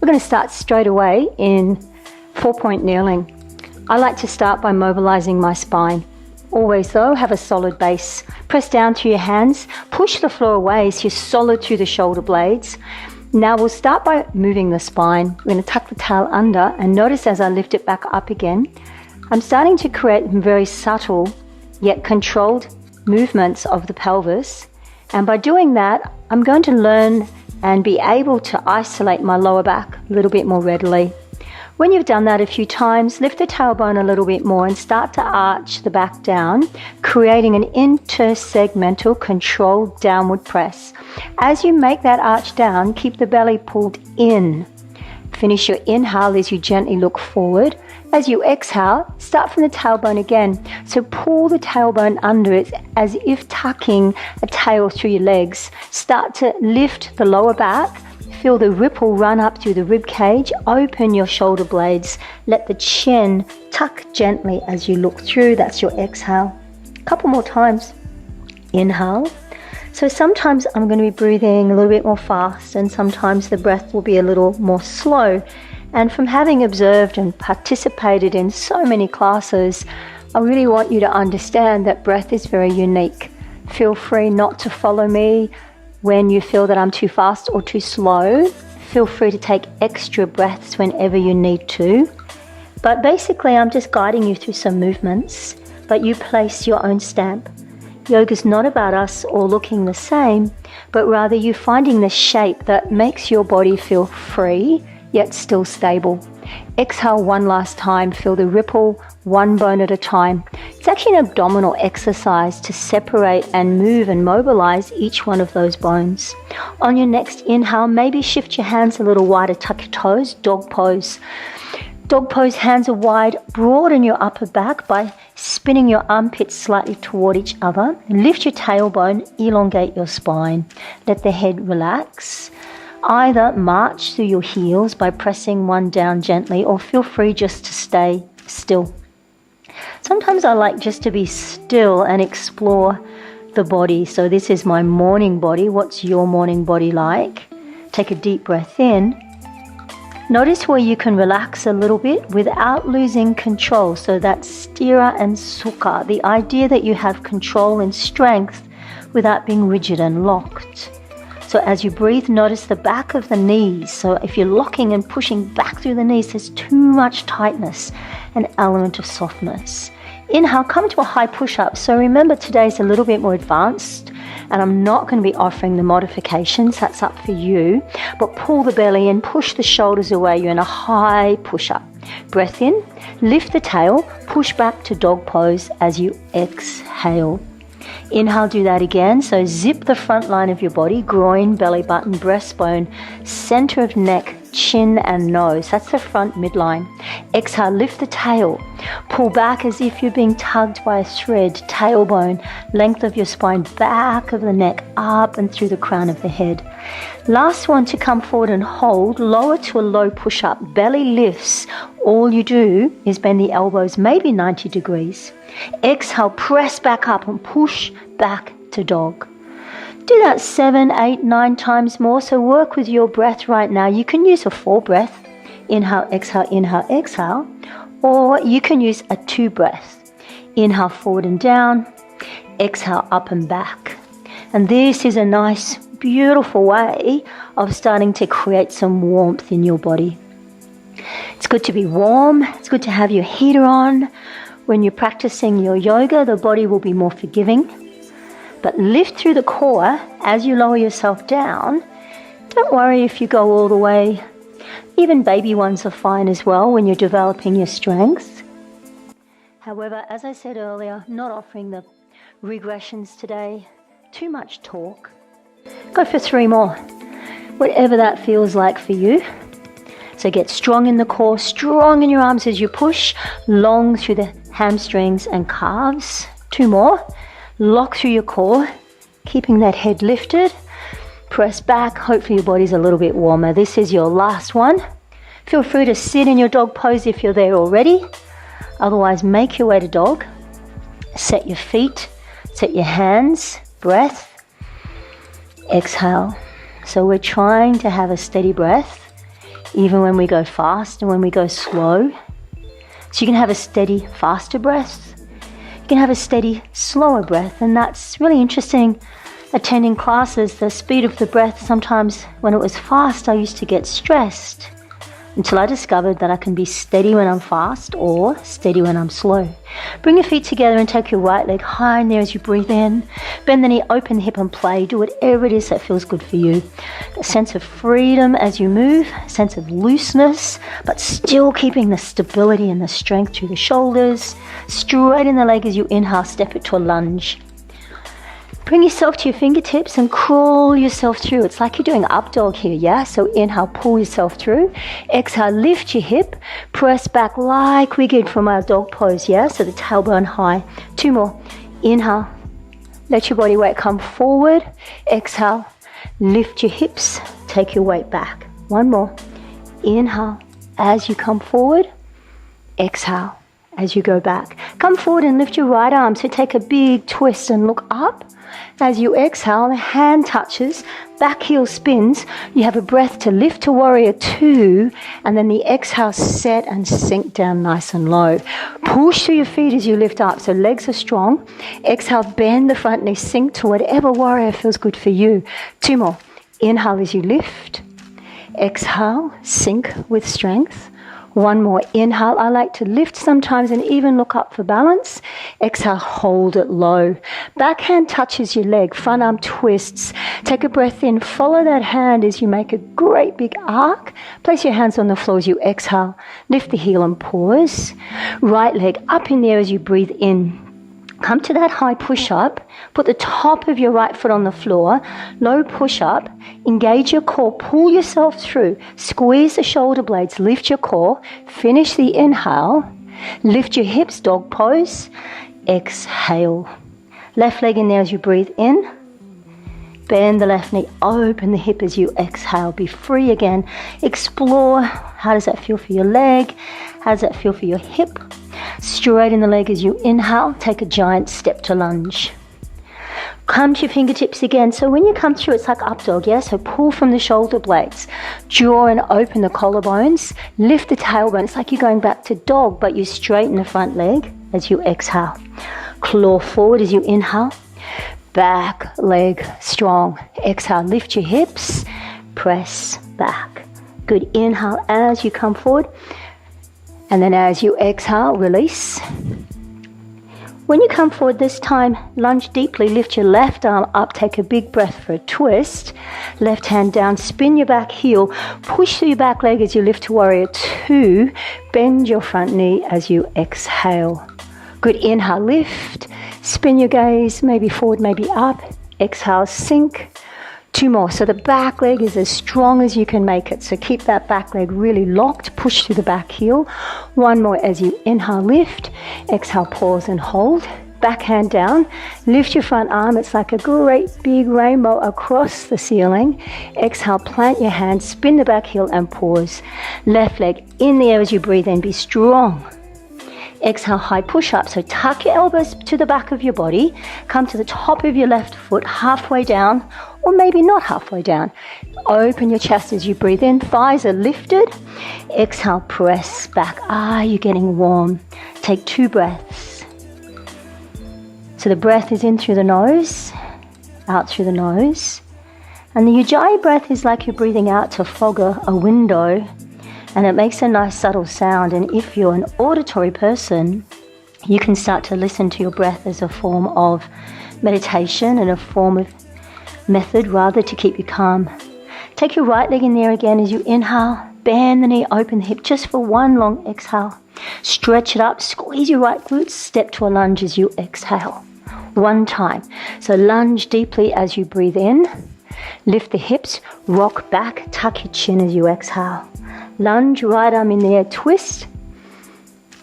We're going to start straight away in 4-point kneeling. I like to start by mobilizing my spine. Always though, have a solid base. Press down through your hands, push the floor away so you're solid through the shoulder blades. Now we'll start by moving the spine. We're going to tuck the tail under and notice as I lift it back up again, I'm starting to create very subtle yet controlled movements of the pelvis. And by doing that, I'm going to learn and be able to isolate my lower back a little bit more readily. When you've done that a few times, lift the tailbone a little bit more and start to arch the back down, creating an intersegmental controlled downward press. As you make that arch down, keep the belly pulled in. Finish your inhale as you gently look forward. As you exhale, start from the tailbone again. So pull the tailbone under it as if tucking a tail through your legs. Start to lift the lower back. Feel the ripple run up through the rib cage. Open your shoulder blades. Let the chin tuck gently as you look through. That's your exhale. A couple more times. Inhale. So sometimes I'm going to be breathing a little bit more fast, and sometimes the breath will be a little more slow. And from having observed and participated in so many classes, I really want you to understand that breath is very unique. Feel free not to follow me when you feel that I'm too fast or too slow. Feel free to take extra breaths whenever you need to. But basically, I'm just guiding you through some movements, but you place your own stamp. Yoga is not about us all looking the same, but rather you finding the shape that makes your body feel free, yet still stable. Exhale one last time, feel the ripple, one bone at a time. It's actually an abdominal exercise to separate and move and mobilize each one of those bones. On your next inhale, maybe shift your hands a little wider, tuck your toes, dog pose. Dog pose, hands are wide, broaden your upper back by spinning your armpits slightly toward each other. Lift your tailbone, elongate your spine. Let the head relax. Either march through your heels by pressing one down gently, or feel free just to stay still. Sometimes I like just to be still and explore the body. So this is my morning body. What's your morning body like? Take a deep breath in. Notice where you can relax a little bit without losing control. So that's sthira and sukha, the idea that you have control and strength without being rigid and locked. So as you breathe, notice the back of the knees. So if you're locking and pushing back through the knees, there's too much tightness, an element of softness. Inhale, come to a high push-up. So remember, today's a little bit more advanced, and I'm not going to be offering the modifications. That's up for you. But pull the belly in, push the shoulders away. You're in a high push-up. Breath in, lift the tail, push back to dog pose as you exhale. Inhale, do that again. So zip the front line of your body, groin, belly button, breastbone, center of neck, chin and nose. That's the front midline. Exhale, lift the tail. Pull back as if you're being tugged by a thread. Tailbone, length of your spine, back of the neck, up and through the crown of the head. Last one to come forward and hold, lower to a low push-up. Belly lifts. All you do is bend the elbows, maybe 90 degrees. Exhale, press back up and push back to dog. Do that 7, 8, 9 times more. So work with your breath right now. You can use a 4 breath. Inhale, exhale, or you can use a 2 breath. Inhale, forward and down. Exhale, up and back. And this is a nice, beautiful way of starting to create some warmth in your body. It's good to be warm. It's good to have your heater on. When you're practicing your yoga, the body will be more forgiving. But lift through the core as you lower yourself down. Don't worry if you go all the way. Even baby ones are fine as well when you're developing your strength. However, as I said earlier, not offering the regressions today. Too much talk. Go for 3 more. Whatever that feels like for you. So get strong in the core, strong in your arms as you push, long through the hamstrings and calves. 2 more. Lock through your core, keeping that head lifted. Press back. Hopefully your body's a little bit warmer. This is your last one. Feel free to sit in your dog pose if you're there already. Otherwise, make your way to dog. Set your feet, set your hands, breath. Exhale. So we're trying to have a steady breath. even when we go fast and when we go slow. So you can have a steady, faster breath. You can have a steady, slower breath. And that's really interesting. Attending classes, the speed of the breath, sometimes when it was fast, I used to get stressed until I discovered that I can be steady when I'm fast or steady when I'm slow. Bring your feet together and take your right leg high in there as you breathe in. Bend the knee, open the hip and play. Do whatever it is that feels good for you. A sense of freedom as you move, a sense of looseness, but still keeping the stability and the strength through the shoulders. Straighten the leg as you inhale, step it to a lunge. Bring yourself to your fingertips and crawl yourself through. It's like you're doing up dog here, yeah? So inhale, pull yourself through. Exhale, lift your hip. Press back like we did from our dog pose, yeah? So the tailbone high. 2 more. Inhale. Let your body weight come forward. Exhale. Lift your hips. Take your weight back. 1 more. Inhale as you come forward. Exhale as you go back. Come forward and lift your right arm. So take a big twist and look up. As you exhale, the hand touches, back heel spins. You have a breath to lift to warrior 2, and then the exhale, set and sink down nice and low. Push through your feet as you lift up, so legs are strong. Exhale, bend the front knee, sink to whatever warrior feels good for you. 2 more. Inhale as you lift. Exhale, sink with strength. 1 more. Inhale. I like to lift sometimes and even look up for balance. Exhale, hold it low. Back hand touches your leg. Front arm twists. Take a breath in. Follow that hand as you make a great big arc. Place your hands on the floor as you exhale. Lift the heel and pause. Right leg up in there as you breathe in. Come to that high push-up. Put the top of your right foot on the floor. Low push-up. Engage your core. Pull yourself through. Squeeze the shoulder blades. Lift your core. Finish the inhale. Lift your hips. Dog pose. Exhale. Left leg in there as you breathe in. Bend the left knee. Open the hip as you exhale. Be free again. Explore. How does that feel for your leg? How does that feel for your hip? Straighten the leg as you inhale. Take a giant step to lunge. Come to your fingertips again. So when you come through, it's like up dog, yeah? So pull from the shoulder blades. Draw and open the collarbones. Lift the tailbone. It's like you're going back to dog, but you straighten the front leg as you exhale. Claw forward as you inhale. Back leg strong. Exhale, lift your hips. Press back. Good. Inhale as you come forward. And then as you exhale, release. When you come forward this time, lunge deeply, lift your left arm up, take a big breath for a twist. Left hand down, spin your back heel, push through your back leg as you lift to warrior 2. Bend your front knee as you exhale. Good. Inhale, lift. Spin your gaze, maybe forward, maybe up. Exhale, sink. 2 more. So the back leg is as strong as you can make it. So keep that back leg really locked. Push through the back heel. 1 more as you inhale, lift. Exhale, pause and hold. Back hand down. Lift your front arm. It's like a great big rainbow across the ceiling. Exhale, plant your hand, spin the back heel and pause. Left leg in the air as you breathe in. Be strong. Exhale, high push-up. So tuck your elbows to the back of your body. Come to the top of your left foot, halfway down, or maybe not halfway down. Open your chest as you breathe in. Thighs are lifted. Exhale, press back. You're getting warm. Take 2 breaths. So the breath is in through the nose, out through the nose. And the Ujjayi breath is like you're breathing out to fog a window. And it makes a nice subtle sound. And if you're an auditory person, you can start to listen to your breath as a form of meditation and a form of method rather to keep you calm. Take your right leg in there again as you inhale. Bend the knee, open the hip just for 1 long exhale. Stretch it up, squeeze your right glutes, step to a lunge as you exhale. 1 time. So lunge deeply as you breathe in. Lift the hips, rock back, tuck your chin as you exhale. Lunge, right arm in the air, twist.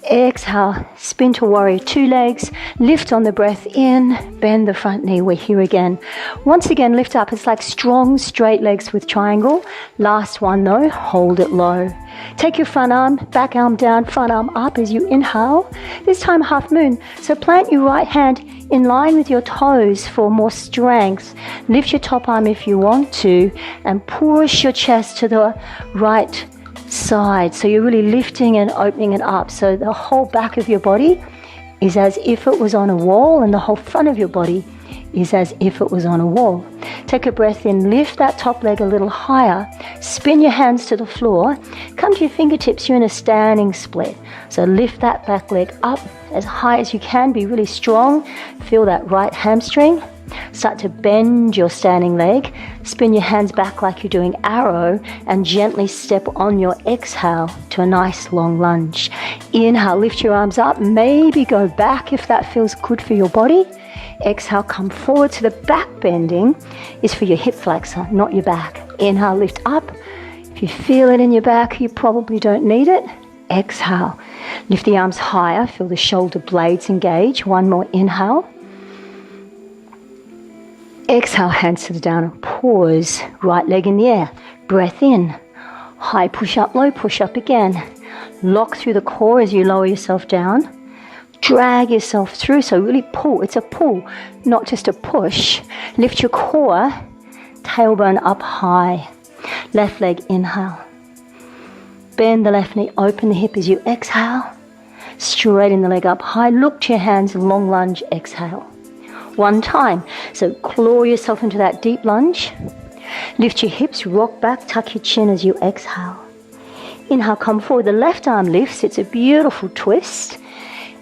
Exhale, spin to warrior 2 legs. Lift on the breath in, bend the front knee. We're here again. Once again, lift up. It's like strong, straight legs with triangle. Last one though, hold it low. Take your front arm, back arm down, front arm up as you inhale. This time half moon. So plant your right hand in line with your toes for more strength. Lift your top arm if you want to and push your chest to the right side. So you're really lifting and opening it up. So the whole back of your body is as if it was on a wall, and the whole front of your body is as if it was on a wall. Take a breath in, lift that top leg a little higher, spin your hands to the floor, come to your fingertips, you're in a standing split. So lift that back leg up as high as you can, be really strong, feel that right hamstring. Start to bend your standing leg, spin your hands back like you're doing arrow, and gently step on your exhale to a nice long lunge. Inhale, lift your arms up, maybe go back if that feels good for your body. Exhale, come forward. So the back bending is for your hip flexor, not your back. Inhale, lift up. If you feel it in your back, you probably don't need it. Exhale, lift the arms higher, feel the shoulder blades engage. One more inhale. Exhale, hands to the down and pause. Right leg in the air. Breath in. High push up, low push up again. Lock through the core as you lower yourself down. Drag yourself through, so really pull. It's a pull, not just a push. Lift your core, tailbone up high. Left leg, inhale. Bend the left knee, open the hip as you exhale. Straighten the leg up high. Look to your hands, long lunge, exhale. One time. So claw yourself into that deep lunge. Lift your hips, rock back, tuck your chin as you exhale. Inhale, come forward. The left arm lifts. It's a beautiful twist.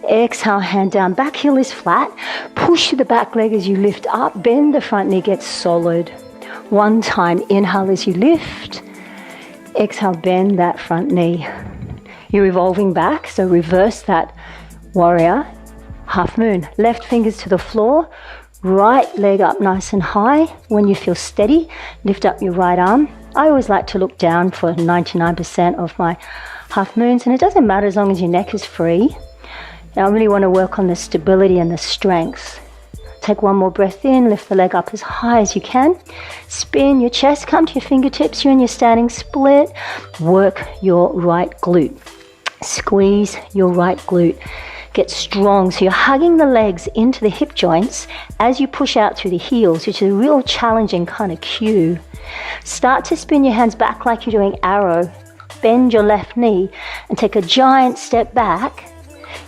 Exhale, hand down, back heel is flat. Push to the back leg as you lift up. Bend the front knee, get solid. One time, inhale as you lift. Exhale, bend that front knee. You're evolving back, so reverse that warrior. Half moon. Left fingers to the floor. Right leg up nice and high. When you feel steady, lift up your right arm. I always like to look down for 99% of my half moons, and it doesn't matter as long as your neck is free. Now I really want to work on the stability and the strength. Take one more breath in, lift the leg up as high as you can. Spin your chest, come to your fingertips, you're in your standing split. Work your right glute. Squeeze your right glute. Get strong, so you're hugging the legs into the hip joints as you push out through the heels, which is a real challenging kind of cue. Start to spin your hands back like you're doing arrow. Bend your left knee and take a giant step back.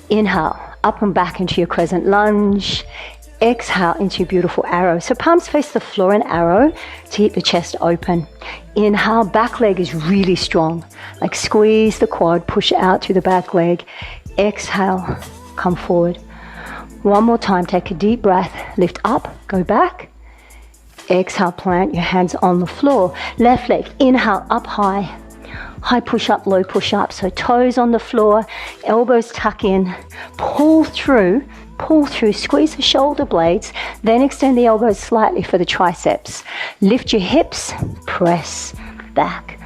Inhale, up and back into your crescent lunge. Exhale into your beautiful arrow. So palms face the floor in arrow to keep the chest open. Inhale, back leg is really strong. Like squeeze the quad, push out through the back leg. Exhale, come forward. One more time, take a deep breath. Lift up, go back. Exhale, plant your hands on the floor. Left leg, inhale, up high. High push up, low push up. So toes on the floor, elbows tuck in, pull through, squeeze the shoulder blades, then extend the elbows slightly for the triceps. Lift your hips, press back.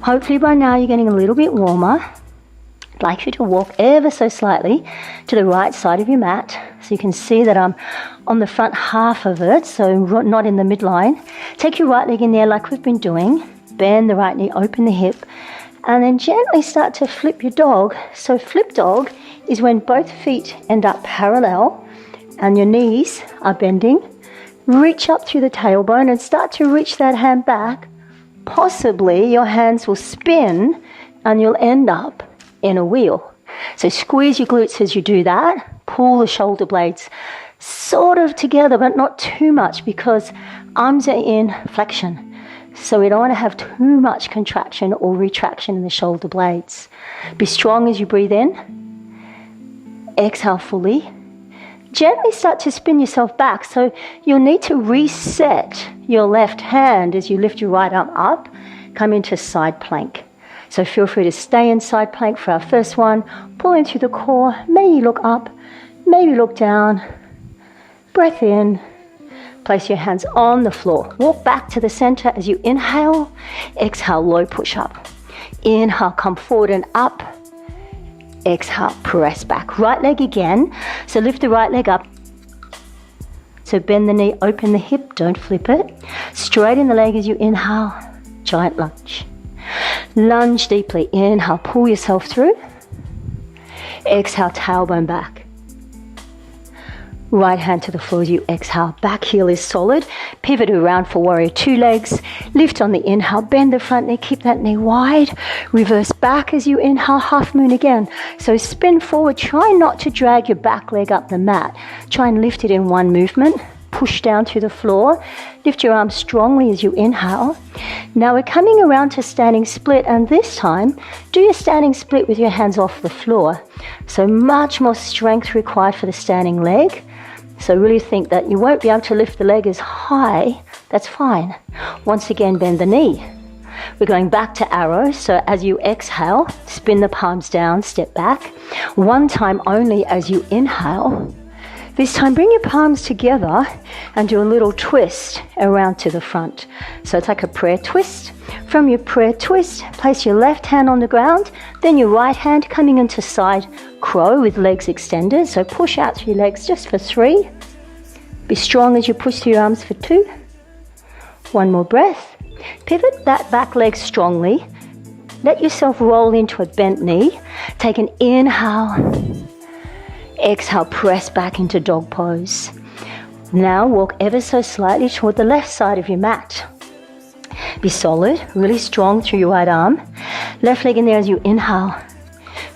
Hopefully by now you're getting a little bit warmer. I'd like you to walk ever so slightly to the right side of your mat so you can see that I'm on the front half of it, so not in the midline. Take your right leg in there like we've been doing. Bend the right knee, open the hip, and then gently start to flip your dog. So flip dog is when both feet end up parallel and your knees are bending. Reach up through the tailbone and start to reach that hand back. Possibly your hands will spin and you'll end up in a wheel. So squeeze your glutes as you do that. Pull the shoulder blades sort of together, but not too much because arms are in flexion. So we don't want to have too much contraction or retraction in the shoulder blades. Be strong as you breathe in. Exhale fully. Gently start to spin yourself back. So you'll need to reset your left hand as you lift your right arm up. Come into side plank. So feel free to stay in side plank for our first one. Pull into the core. Maybe look up. Maybe look down. Breath in. Place your hands on the floor. Walk back to the center as you inhale. Exhale, low push up. Inhale, come forward and up. Exhale, press back. Right leg again. So lift the right leg up. So bend the knee, open the hip, don't flip it. Straighten the leg as you inhale. Giant lunge. Lunge deeply. Inhale, pull yourself through. Exhale, tailbone back. Right hand to the floor as you exhale. Back heel is solid. Pivot around for warrior two legs. Lift on the inhale. Bend the front knee. Keep that knee wide. Reverse back as you inhale. Half moon again. So spin forward. Try not to drag your back leg up the mat. Try and lift it in one movement. Push down to the floor. Lift your arms strongly as you inhale. Now we're coming around to standing split, and this time do your standing split with your hands off the floor. So much more strength required for the standing leg. So really think that you won't be able to lift the leg as high. That's fine. Once again, bend the knee. We're going back to arrow. So as you exhale, spin the palms down, step back. One time only as you inhale. This time, bring your palms together and do a little twist around to the front. So it's like a prayer twist. From your prayer twist, place your left hand on the ground, then your right hand coming into side crow with legs extended. So push out through your legs just for 3. Be strong as you push through your arms for 2. One more breath. Pivot that back leg strongly. Let yourself roll into a bent knee. Take an inhale. Exhale, press back into dog pose. Now walk ever so slightly toward the left side of your mat. Be solid, really strong through your right arm. Left leg in there as you inhale.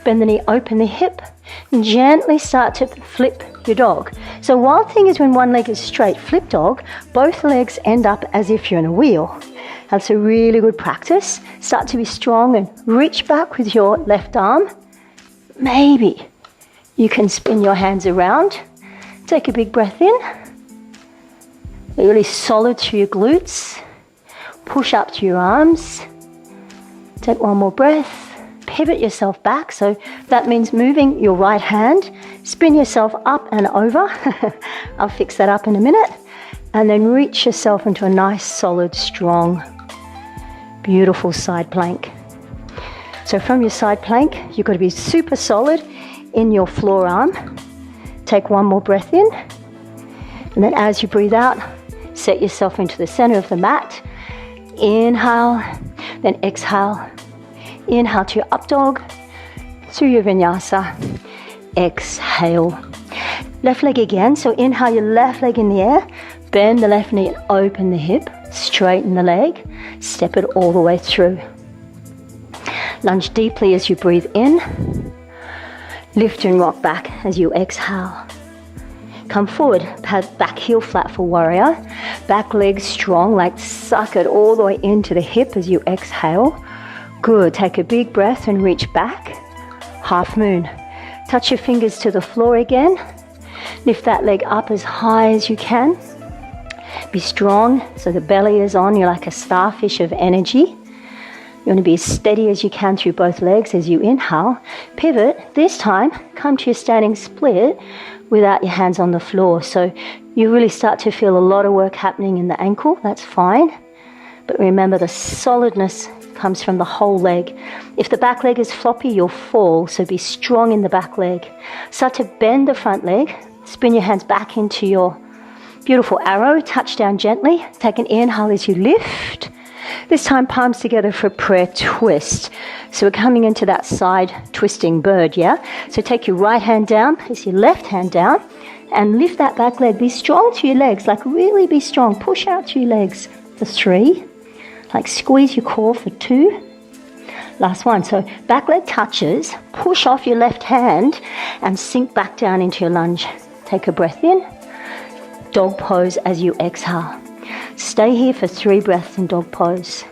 Bend the knee, open the hip. Gently start to flip your dog. So one thing is when one leg is straight, flip dog, both legs end up as if you're in a wheel. That's a really good practice. Start to be strong and reach back with your left arm. Maybe you can spin your hands around. Take a big breath in. Really solid through your glutes. Push up to your arms. Take one more breath. Pivot yourself back. So that means moving your right hand. Spin yourself up and over. I'll fix that up in a minute. And then reach yourself into a nice, solid, strong, beautiful side plank. So from your side plank, you've got to be super solid in your floor arm. Take one more breath in. And then as you breathe out, set yourself into the center of the mat. Inhale, then exhale. Inhale to your up dog, through your vinyasa. Exhale. Left leg again. So inhale your left leg in the air. Bend the left knee and open the hip. Straighten the leg. Step it all the way through. Lunge deeply as you breathe in. Lift and rock back as you exhale. Come forward, back heel flat for warrior. Back leg strong, like suck it all the way into the hip as you exhale. Good, take a big breath and reach back. Half moon. Touch your fingers to the floor again. Lift that leg up as high as you can. Be strong, so the belly is on. You're like a starfish of energy. You want to be as steady as you can through both legs as you inhale. Pivot. This time, come to your standing split without your hands on the floor. So you really start to feel a lot of work happening in the ankle. That's fine. But remember, the solidness comes from the whole leg. If the back leg is floppy, you'll fall. So be strong in the back leg. Start to bend the front leg. Spin your hands back into your beautiful arrow. Touch down gently. Take an inhale as you lift. This time, palms together for a prayer twist. So we're coming into that side twisting bird, yeah? So take your right hand down, place your left hand down, and lift that back leg. Be strong through your legs, like really be strong. Push out through your legs for 3. Like squeeze your core for 2. Last one. So back leg touches, push off your left hand, and sink back down into your lunge. Take a breath in. Dog pose as you exhale. Stay here for 3 breaths in dog pose.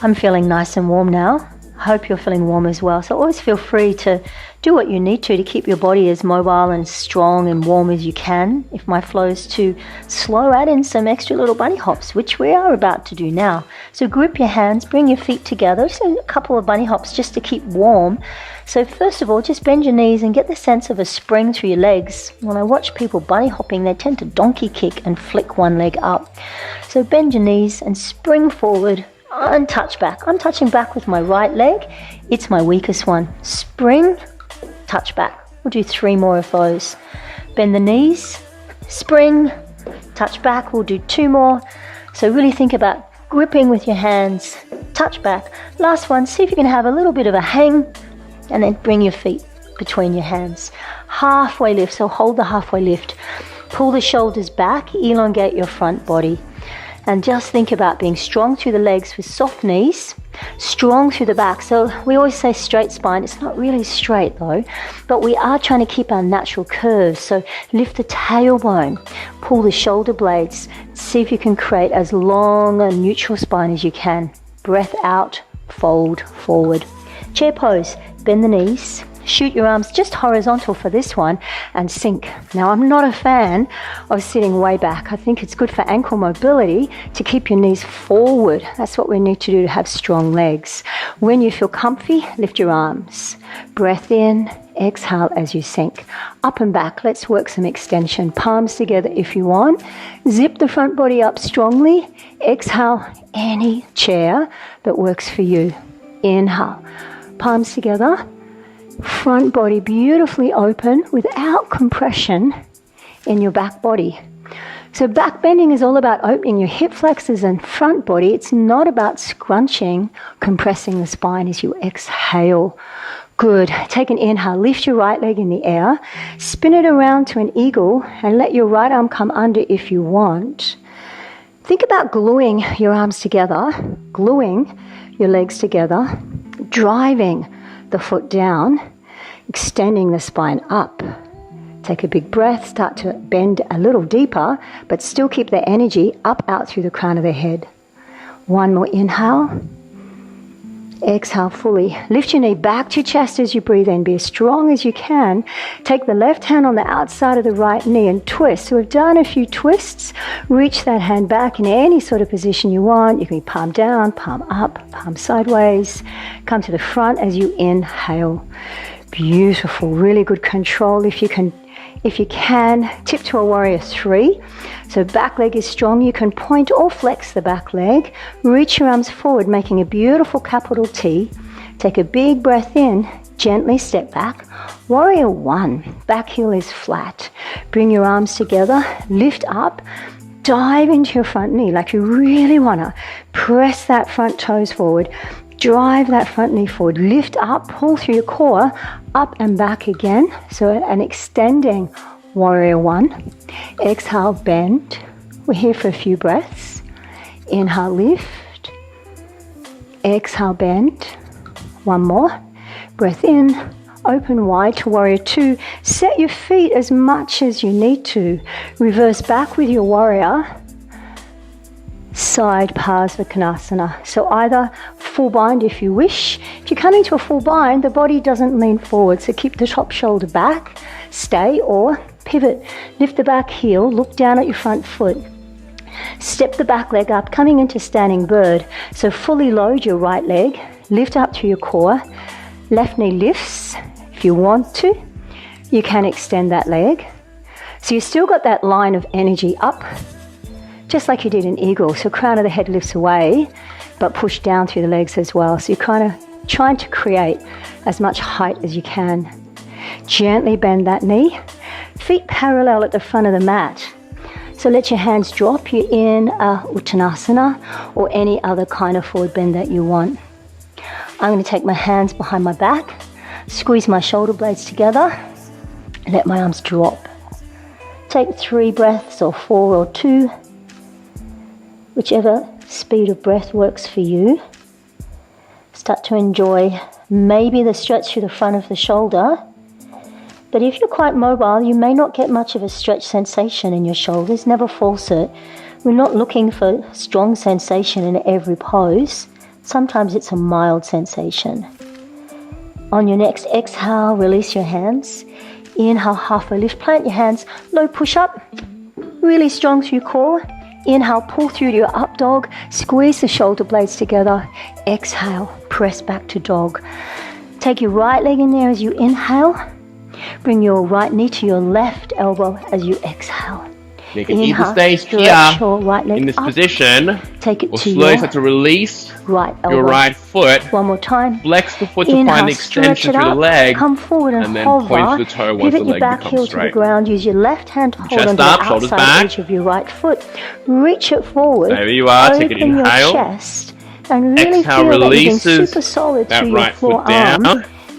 I'm feeling nice and warm now. I hope you're feeling warm as well. So always feel free to do what you need to keep your body as mobile and strong and warm as you can. If my flow is too slow, add in some extra little bunny hops, which we are about to do now. So grip your hands, bring your feet together. So a couple of bunny hops just to keep warm. So first of all, just bend your knees and get the sense of a spring through your legs. When I watch people bunny hopping, they tend to donkey kick and flick one leg up. So bend your knees and spring forward and touch back. I'm touching back with my right leg. It's my weakest one. Spring, touch back. We'll do 3 more of those. Bend the knees, spring, touch back. We'll do 2 more. So really think about gripping with your hands, touch back. Last one, see if you can have a little bit of a hang and then bring your feet between your hands. Halfway lift, so hold the halfway lift. Pull the shoulders back, elongate your front body. And just think about being strong through the legs with soft knees, strong through the back. So we always say straight spine. It's not really straight though, but we are trying to keep our natural curves. So lift the tailbone, pull the shoulder blades, see if you can create as long a neutral spine as you can. Breath out, fold forward. Chair pose, bend the knees. Shoot your arms just horizontal for this one and sink. Now, I'm not a fan of sitting way back. I think it's good for ankle mobility to keep your knees forward. That's what we need to do to have strong legs. When you feel comfy, lift your arms. Breath in, exhale as you sink. Up and back, let's work some extension. Palms together if you want. Zip the front body up strongly. Exhale, any chair that works for you. Inhale, palms together. Front body beautifully open without compression in your back body. So back bending is all about opening your hip flexors and front body. It's not about scrunching, compressing the spine as you exhale. Good. Take an inhale. Lift your right leg in the air. Spin it around to an eagle and let your right arm come under if you want. Think about gluing your arms together, gluing your legs together, driving the foot down, extending the spine up. Take a big breath, start to bend a little deeper, but still keep the energy up out through the crown of the head. One more inhale. Exhale fully. Lift your knee back to your chest as you breathe in. Be as strong as you can. Take the left hand on the outside of the right knee and twist. So we've done a few twists. Reach that hand back in any sort of position you want. You can be palm down, palm up, palm sideways. Come to the front as you inhale. Beautiful. Really good control. If you can, tip to a warrior 3. So back leg is strong. You can point or flex the back leg. Reach your arms forward, making a beautiful capital T. Take a big breath in. Gently step back. Warrior 1. Back heel is flat. Bring your arms together. Lift up. Dive into your front knee like you really want to. Press that front toes forward. Drive that front knee forward. Lift up. Pull through your core. Up and back again. So an extending warrior 1. Exhale, bend. We're here for a few breaths. Inhale, lift. Exhale, bend. One more. Breath in. Open wide to warrior 2. Set your feet as much as you need to. Reverse back with your warrior. Side Parsvakonasana. So either full bind if you wish. If you're coming to a full bind, the body doesn't lean forward, so keep the top shoulder back, stay, or pivot. Lift the back heel, look down at your front foot. Step the back leg up, coming into standing bird. So fully load your right leg, lift up through your core. Left knee lifts. If you want to, you can extend that leg. So you've still got that line of energy up, just like you did in eagle. So crown of the head lifts away, but push down through the legs as well. So you're kind of trying to create as much height as you can. Gently bend that knee. Feet parallel at the front of the mat. So let your hands drop. You're in a Uttanasana or any other kind of forward bend that you want. I'm going to take my hands behind my back, squeeze my shoulder blades together, let my arms drop. Take 3 breaths or 4 or 2, whichever speed of breath works for you. Start to enjoy maybe the stretch through the front of the shoulder. But if you're quite mobile, you may not get much of a stretch sensation in your shoulders. Never force it. We're not looking for strong sensation in every pose. Sometimes it's a mild sensation. On your next exhale, release your hands. Inhale, halfway lift, plant your hands, low push up, really strong through core. Inhale, pull through to your up dog, squeeze the shoulder blades together. Exhale, press back to dog. Take your right leg in there as you inhale. Bring your right knee to your left elbow as you exhale. You can Inhale, either stay stretch here your right leg in this up. position, Take it or to slowly your start to release right elbow. your right foot. One more time. Flex the foot to Inhale, find the stretch extension it through the up, leg, come forward and then hover. point to the toe once Pivot the your leg back becomes heel to the straight. ground. Use your left hand to hold Chest onto up, the shoulders outside back. edge of your right foot. Reach it forward. There you are. Take an Open your inhale. chest and really Exhale, feel that you're being releases super solid that through your right foot forearm. down.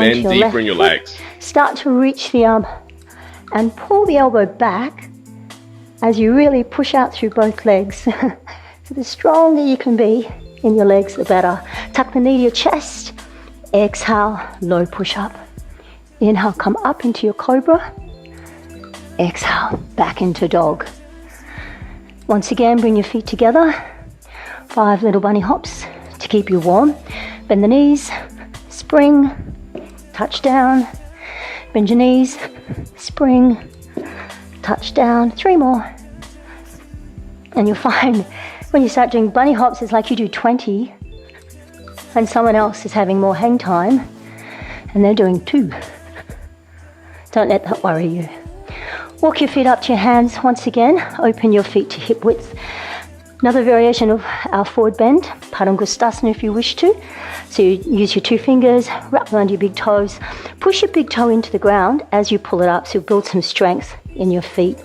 onto bend your deeper left in your foot. legs. Start to reach the arm and pull the elbow back as you really push out through both legs. So the stronger you can be in your legs, the better. Tuck the knee to your chest. Exhale, low push up. Inhale, come up into your cobra. Exhale, back into dog. Once again, bring your feet together. 5 little bunny hops to keep you warm. Bend the knees, spring, touch down. Bend your knees, spring, touch down. 3 more. And you'll find when you start doing bunny hops, it's like you do 20 and someone else is having more hang time and they're doing 2. Don't let that worry you. Walk your feet up to your hands once again. Open your feet to hip width. Another variation of our forward bend, Padangusthasana if you wish to. So you use your 2 fingers, wrap them under your big toes. Push your big toe into the ground as you pull it up, so build some strength in your feet.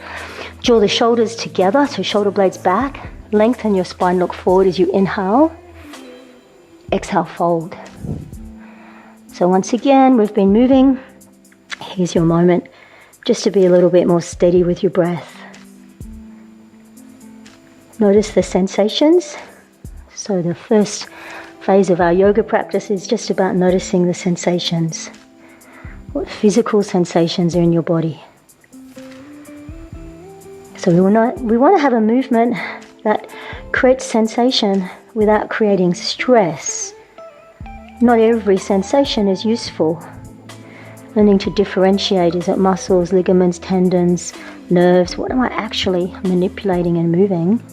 Draw the shoulders together, so shoulder blades back. Lengthen your spine, look forward as you inhale. Exhale, fold. So once again, we've been moving. Here's your moment just to be a little bit more steady with your breath. Notice the sensations. So the first phase of our yoga practice is just about noticing the sensations. What physical sensations are in your body? So we want to have a movement that creates sensation without creating stress. Not every sensation is useful. Learning to differentiate, is it muscles, ligaments, tendons, nerves? What am I actually manipulating and moving?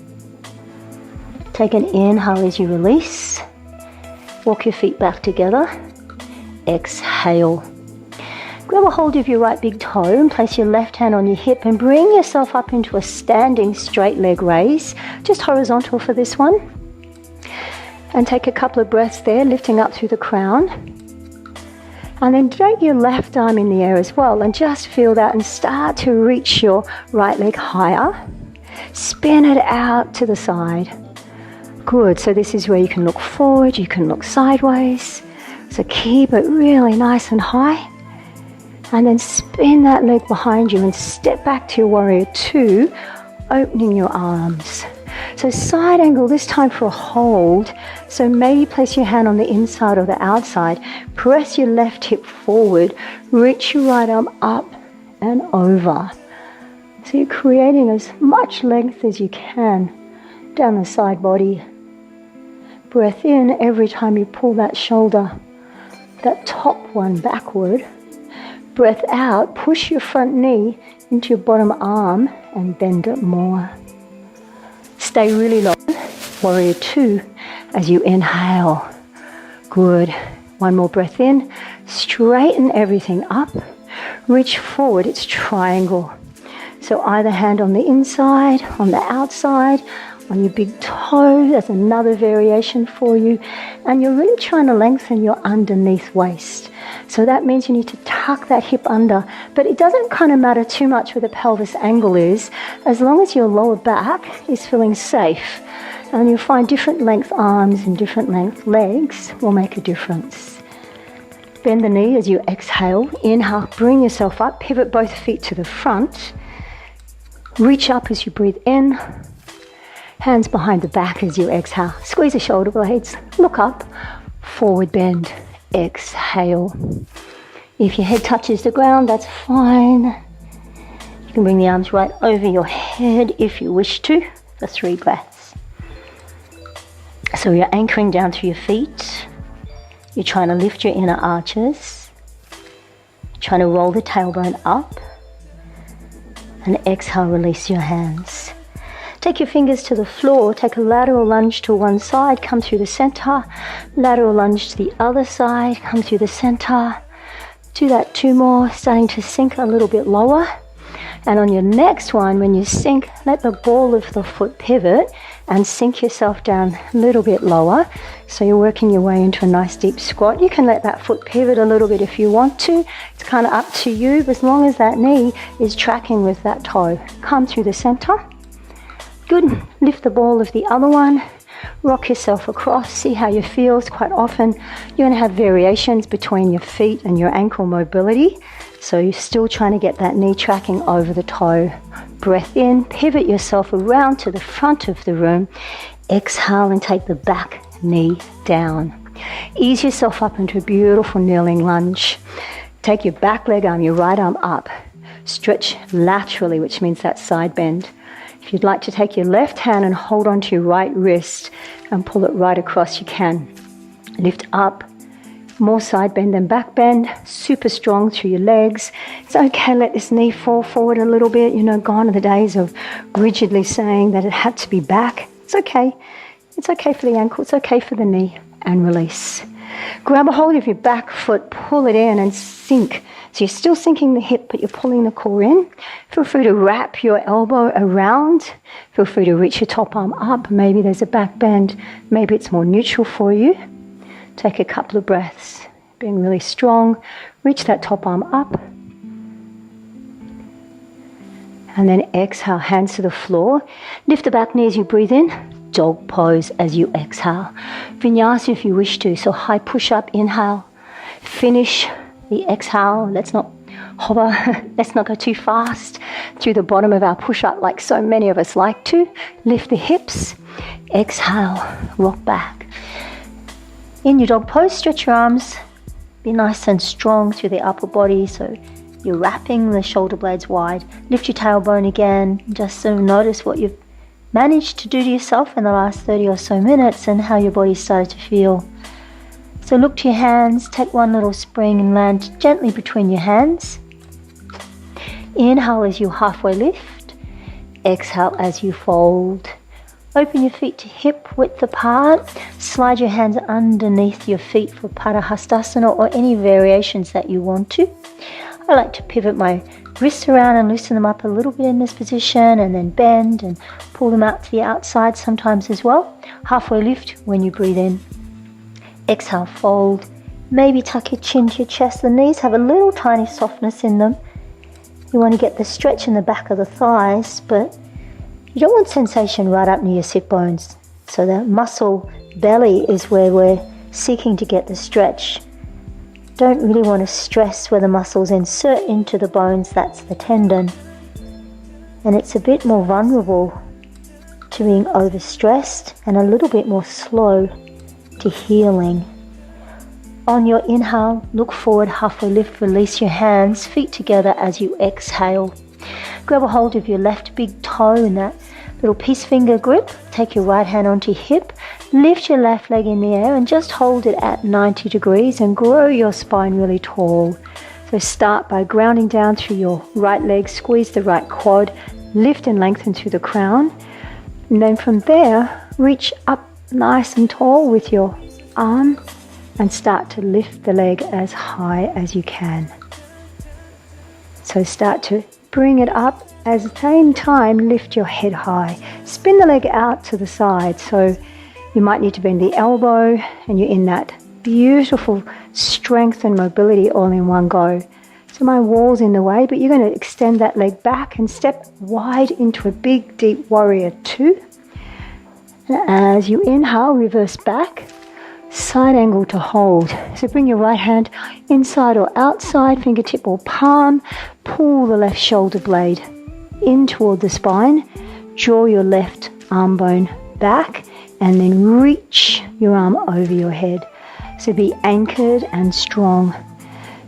Take an inhale as you release. Walk your feet back together. Exhale. Grab a hold of your right big toe and place your left hand on your hip and bring yourself up into a standing straight leg raise, just horizontal for this one. And take a couple of breaths there, lifting up through the crown. And then drag your left arm in the air as well and just feel that and start to reach your right leg higher. Spin it out to the side. Good, so this is where you can look forward, you can look sideways. So keep it really nice and high. And then spin that leg behind you and step back to your warrior 2, opening your arms. So side angle, this time for a hold. So maybe place your hand on the inside or the outside. Press your left hip forward. Reach your right arm up and over. So you're creating as much length as you can down the side body. Breath in every time you pull that shoulder, that top one backward. Breath out, push your front knee into your bottom arm and bend it more. Stay really long, warrior 2, as you inhale. Good. One more breath in. Straighten everything up. Reach forward, it's triangle. So either hand on the inside, on the outside, on your big toe. There's another variation for you. And you're really trying to lengthen your underneath waist. So that means you need to tuck that hip under. But it doesn't kind of matter too much where the pelvis angle is, as long as your lower back is feeling safe. And you'll find different length arms and different length legs will make a difference. Bend the knee as you exhale. Inhale, bring yourself up. Pivot both feet to the front. Reach up as you breathe in. Hands behind the back as you exhale. Squeeze the shoulder blades. Look up. Forward bend. Exhale. If your head touches the ground, that's fine. You can bring the arms right over your head if you wish to for 3 breaths. So you're anchoring down through your feet. You're trying to lift your inner arches. Trying to roll the tailbone up. And exhale, release your hands. Take your fingers to the floor, take a lateral lunge to one side, come through the center. Lateral lunge to the other side, come through the center. Do that 2 more, starting to sink a little bit lower. And on your next one, when you sink, let the ball of the foot pivot and sink yourself down a little bit lower. So you're working your way into a nice deep squat. You can let that foot pivot a little bit if you want to. It's kind of up to you, but as long as that knee is tracking with that toe. Come through the center. Good. Lift the ball of the other one. Rock yourself across. See how you feel. Quite often you're going to have variations between your feet and your ankle mobility. So you're still trying to get that knee tracking over the toe. Breath in, pivot yourself around to the front of the room. Exhale and take the back knee down. Ease yourself up into a beautiful kneeling lunge. Take your back leg arm, your right arm up. Stretch laterally, which means that side bend. If you'd like to take your left hand and hold onto your right wrist and pull it right across, you can. Lift up, more side bend than back bend, super strong through your legs. It's okay, let this knee fall forward a little bit. You know, gone are the days of rigidly saying that it had to be back. It's okay. It's okay for the ankle, it's okay for the knee, and release. Grab a hold of your back foot, pull it in and sink. So you're still sinking the hip, but you're pulling the core in. Feel free to wrap your elbow around. Feel free to reach your top arm up. Maybe there's a back bend. Maybe it's more neutral for you. Take a couple of breaths, being really strong. Reach that top arm up. And then exhale, hands to the floor. Lift the back knee as you breathe in. Dog pose as you exhale. Vinyasa if you wish to. So high push-up, inhale. Finish the exhale. Let's not hover. Let's not go too fast through the bottom of our push-up like so many of us like to. Lift the hips. Exhale, rock back. In your dog pose, stretch your arms. Be nice and strong through the upper body. So you're wrapping the shoulder blades wide. Lift your tailbone again. Just sort of notice what you've managed to do to yourself in the last 30 or so minutes and how your body started to feel. So look to your hands, take one little spring and land gently between your hands. Inhale as you halfway lift. Exhale as you fold. Open your feet to hip width apart. Slide your hands underneath your feet for Padahastasana or any variations that you want to. I like to pivot my wrists around and loosen them up a little bit in this position and then bend and pull them out to the outside sometimes as well. Halfway lift when you breathe in. Exhale, fold. Maybe tuck your chin to your chest. The knees have a little tiny softness in them. You want to get the stretch in the back of the thighs, but you don't want sensation right up near your sit bones. So the muscle belly is where we're seeking to get the stretch. Don't really want to stress where the muscles insert into the bones, that's the tendon. And it's a bit more vulnerable to being overstressed and a little bit more slow to healing. On your inhale, look forward, halfway lift, release your hands, feet together as you exhale. Grab a hold of your left big toe in that little peace finger grip. Take your right hand onto your hip. Lift your left leg in the air and just hold it at 90 degrees and grow your spine really tall. So start by grounding down through your right leg, squeeze the right quad, lift and lengthen through the crown. And then from there, reach up nice and tall with your arm and start to lift the leg as high as you can. So start to bring it up. At the same time, lift your head high. Spin the leg out to the side. So you might need to bend the elbow and you're in that beautiful strength and mobility all in one go. So my wall's in the way, but you're going to extend that leg back and step wide into a big, deep warrior two. And as you inhale, reverse back, side angle to hold. So bring your right hand inside or outside, fingertip or palm. Pull the left shoulder blade in toward the spine. Draw your left arm bone back and then reach your arm over your head. So be anchored and strong.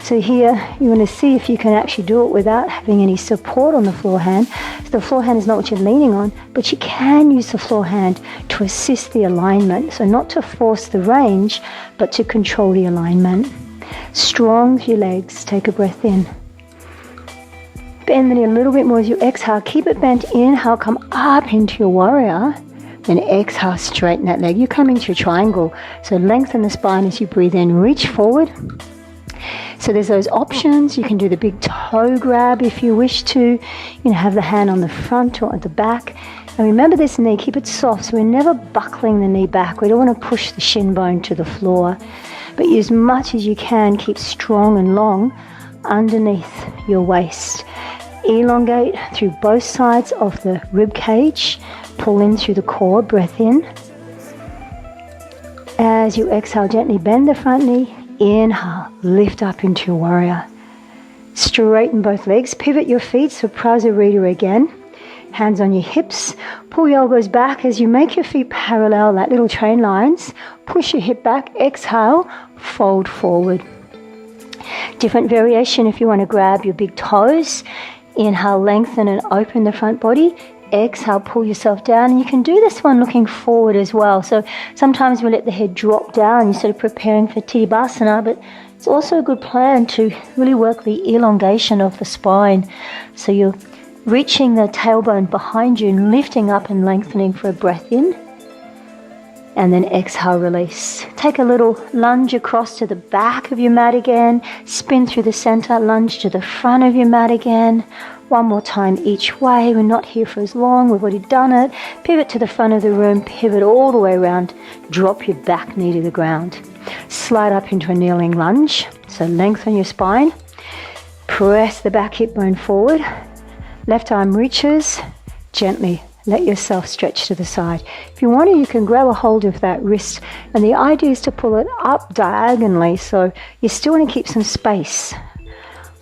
So here you want to see if you can actually do it without having any support on the floor hand. So the floor hand is not what you're leaning on, but you can use the floor hand to assist the alignment. So not to force the range, but to control the alignment. Strong through your legs. Take a breath in. Bend the knee a little bit more as you exhale. Keep it bent. Inhale, come up into your warrior. Then exhale, straighten that leg. You come into your triangle. So lengthen the spine as you breathe in. Reach forward. So there's those options. You can do the big toe grab if you wish to. You can have the hand on the front or at the back. And remember this knee, keep it soft. So we're never buckling the knee back. We don't want to push the shin bone to the floor. But as much as you can, keep strong and long underneath your waist. Elongate through both sides of the rib cage. Pull in through the core, breath in. As you exhale, gently bend the front knee. Inhale, lift up into your warrior. Straighten both legs. Pivot your feet, so Prasarita again. Hands on your hips. Pull your elbows back as you make your feet parallel like little train lines. Push your hip back. Exhale, fold forward. Different variation if you want to grab your big toes. Inhale, lengthen and open the front body. Exhale, pull yourself down. And you can do this one looking forward as well. So sometimes we let the head drop down. You're sort of preparing for Tadasana, but it's also a good plan to really work the elongation of the spine. So you're reaching the tailbone behind you and lifting up and lengthening for a breath in. And then exhale, release. Take a little lunge across to the back of your mat again. Spin through the center, lunge to the front of your mat again. One more time each way. We're not here for as long. We've already done it. Pivot to the front of the room. Pivot all the way around. Drop your back knee to the ground. Slide up into a kneeling lunge. So lengthen your spine. Press the back hip bone forward. Left arm reaches. Gently let yourself stretch to the side. If you want to, you can grab a hold of that wrist. And the idea is to pull it up diagonally. So you still want to keep some space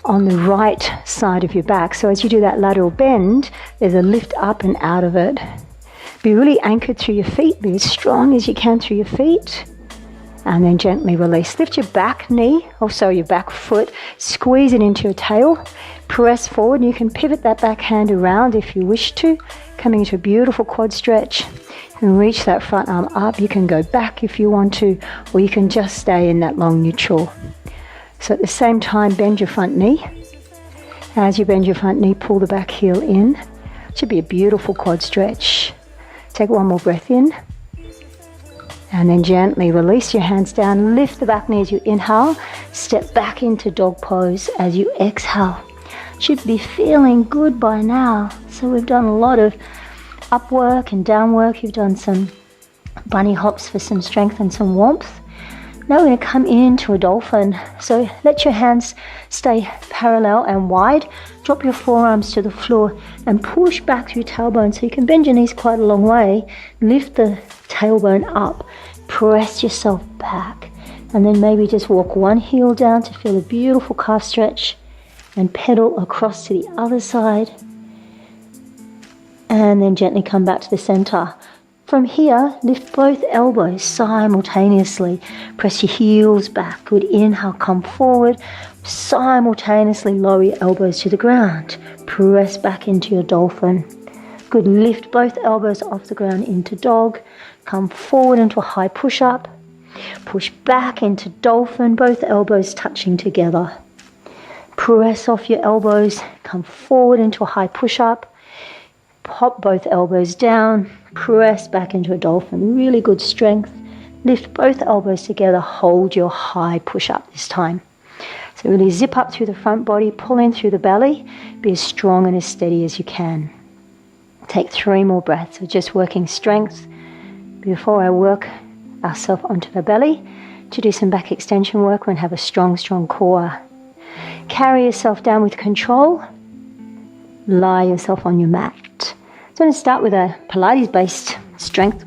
on the right side of your back. So as you do that lateral bend, there's a lift up and out of it. Be really anchored through your feet. Be as strong as you can through your feet. And then gently release. Lift your back knee, also your back foot. Squeeze it into your tail. Press forward. You can pivot that back hand around if you wish to. Coming into a beautiful quad stretch. And reach that front arm up. You can go back if you want to, or you can just stay in that long neutral. So at the same time, bend your front knee. As you bend your front knee, pull the back heel in. It should be a beautiful quad stretch. Take one more breath in. And then gently release your hands down. Lift the back knee as you inhale. Step back into dog pose as you exhale. Should be feeling good by now. So we've done a lot of up work and down work. You've done some bunny hops for some strength and some warmth. Now we're going to come into a dolphin. So let your hands stay parallel and wide. Drop your forearms to the floor and push back through your tailbone so you can bend your knees quite a long way. Lift the tailbone up. Press yourself back. And then maybe just walk one heel down to feel a beautiful calf stretch and pedal across to the other side. And then gently come back to the center. From here, lift both elbows simultaneously. Press your heels back. Good. Inhale, come forward. Simultaneously lower your elbows to the ground. Press back into your dolphin. Good. Lift both elbows off the ground into dog. Come forward into a high push-up. Push back into dolphin, both elbows touching together. Press off your elbows. Come forward into a high push-up. Pop both elbows down. Press back into a dolphin. Really good strength. Lift both elbows together. Hold your high push-up this time. So really zip up through the front body. Pull in through the belly. Be as strong and as steady as you can. Take 3 more breaths of just working strength before I work ourselves onto the belly to do some back extension work and have a strong, strong core. Carry yourself down with control. Lie yourself on your mat. So I'm going to start with a Pilates-based strength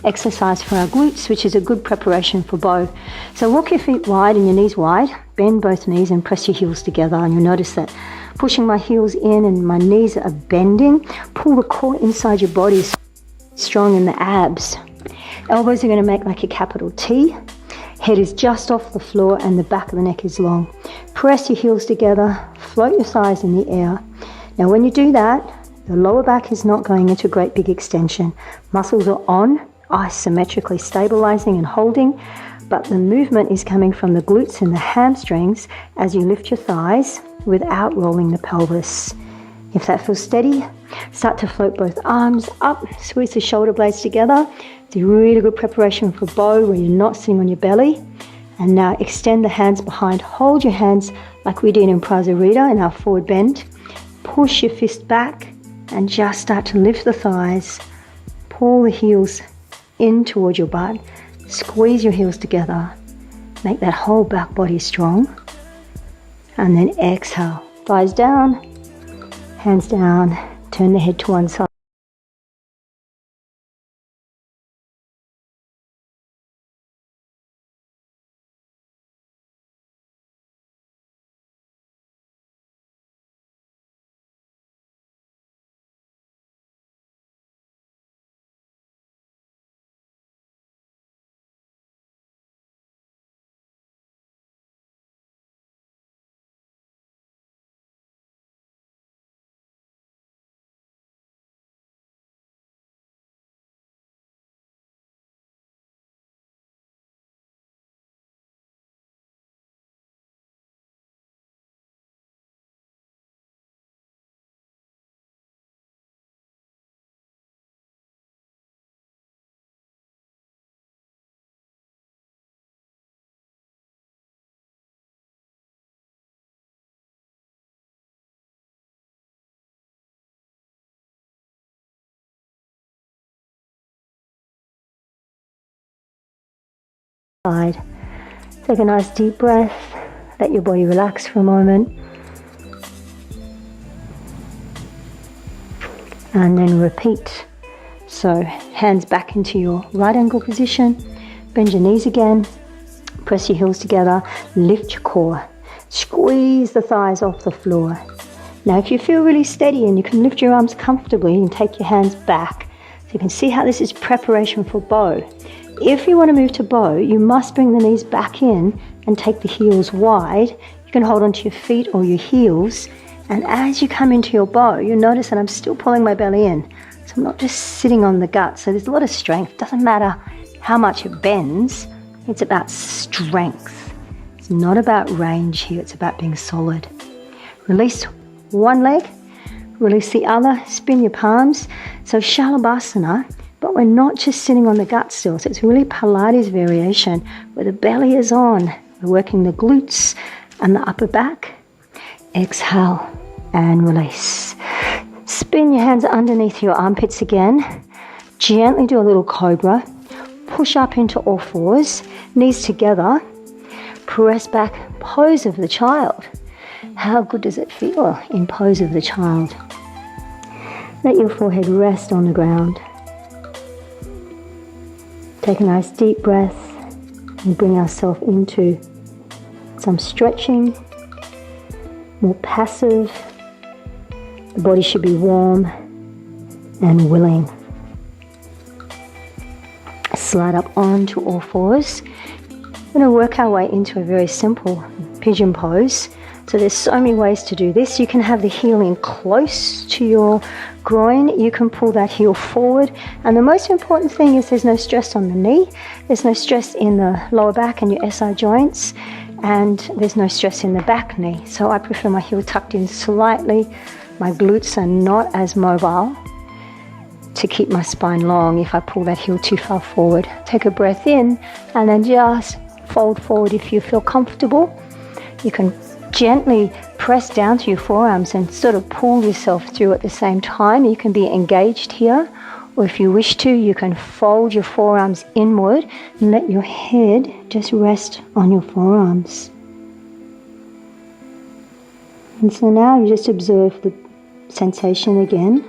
exercise for our glutes, which is a good preparation for both. So walk your feet wide and your knees wide. Bend both knees and press your heels together. And you'll notice that pushing my heels in and my knees are bending. Pull the core inside your body, strong in the abs. Elbows are going to make like a capital T. Head is just off the floor and the back of the neck is long. Press your heels together. Float your thighs in the air. Now when you do that, the lower back is not going into a great big extension. Muscles are on, isometrically stabilizing and holding, but the movement is coming from the glutes and the hamstrings as you lift your thighs without rolling the pelvis. If that feels steady, start to float both arms up, squeeze the shoulder blades together. It's a really good preparation for bow where you're not sitting on your belly. And now extend the hands behind. Hold your hands like we did in Prasarita in our forward bend. Push your fist back and just start to lift the thighs. Pull the heels in towards your butt. Squeeze your heels together. Make that whole back body strong. And then exhale. Thighs down, hands down. Turn the head to one side. side. Take a nice deep breath. Let your body relax for a moment. And then repeat. So hands back into your right ankle position. Bend your knees again. Press your heels together. Lift your core. Squeeze the thighs off the floor. Now if you feel really steady and you can lift your arms comfortably, you can take your hands back. So you can see how this is preparation for bow. If you want to move to bow, you must bring the knees back in and take the heels wide. You can hold onto your feet or your heels. And as you come into your bow, you'll notice that I'm still pulling my belly in. So I'm not just sitting on the gut. So there's a lot of strength. Doesn't matter how much it bends. It's about strength. It's not about range here. It's about being solid. Release one leg. Release the other. Spin your palms. So Shalabhasana, but we're not just sitting on the gut still. So it's really Pilates variation where the belly is on. We're working the glutes and the upper back. Exhale and release. Spin your hands underneath your armpits again. Gently do a little cobra. Push up into all fours. Knees together. Press back. Pose of the child. How good does it feel in pose of the child? Let your forehead rest on the ground. Take a nice deep breath and bring ourselves into some stretching. More passive. The body should be warm and willing. Slide up onto all fours. We're going to work our way into a very simple pigeon pose. So there's so many ways to do this. You can have the heel in close to your groin. You can pull that heel forward. And the most important thing is there's no stress on the knee. There's no stress in the lower back and your SI joints. And there's no stress in the back knee. So I prefer my heel tucked in slightly. My glutes are not as mobile to keep my spine long if I pull that heel too far forward. Take a breath in and then just fold forward if you feel comfortable. You can gently press down to your forearms and sort of pull yourself through at the same time. You can be engaged here, or if you wish to, you can fold your forearms inward and let your head just rest on your forearms. And so now you just observe the sensation again.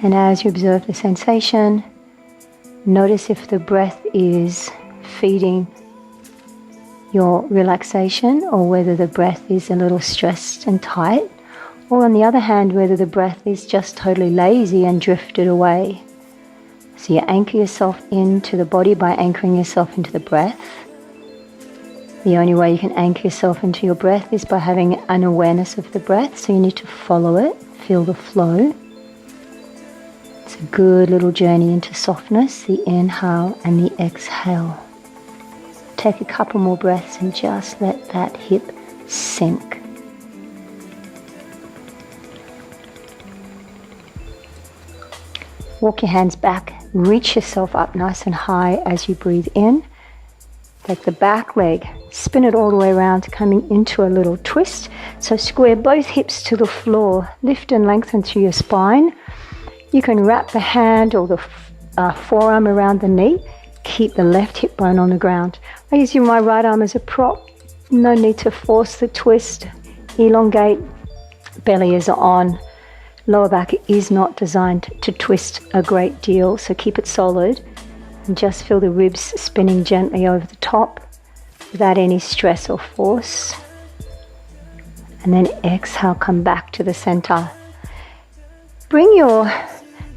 And as you observe the sensation, notice if the breath is feeding your relaxation or whether the breath is a little stressed and tight, or on the other hand, whether the breath is just totally lazy and drifted away. So you anchor yourself into the body by anchoring yourself into the breath. The only way you can anchor yourself into your breath is by having an awareness of the breath, so you need to follow it, feel the flow. It's a good little journey into softness, the inhale and the exhale. Take a couple more breaths and just let that hip sink. Walk your hands back, reach yourself up nice and high as you breathe in. Take the back leg, spin it all the way around, coming into a little twist. So square both hips to the floor, lift and lengthen through your spine. You can wrap the hand or the forearm around the knee. Keep the left hip bone on the ground. I use my right arm as a prop. No need to force the twist. Elongate. Belly is on. Lower back is not designed to twist a great deal, so keep it solid. And just feel the ribs spinning gently over the top without any stress or force. And then exhale, come back to the center. Bring your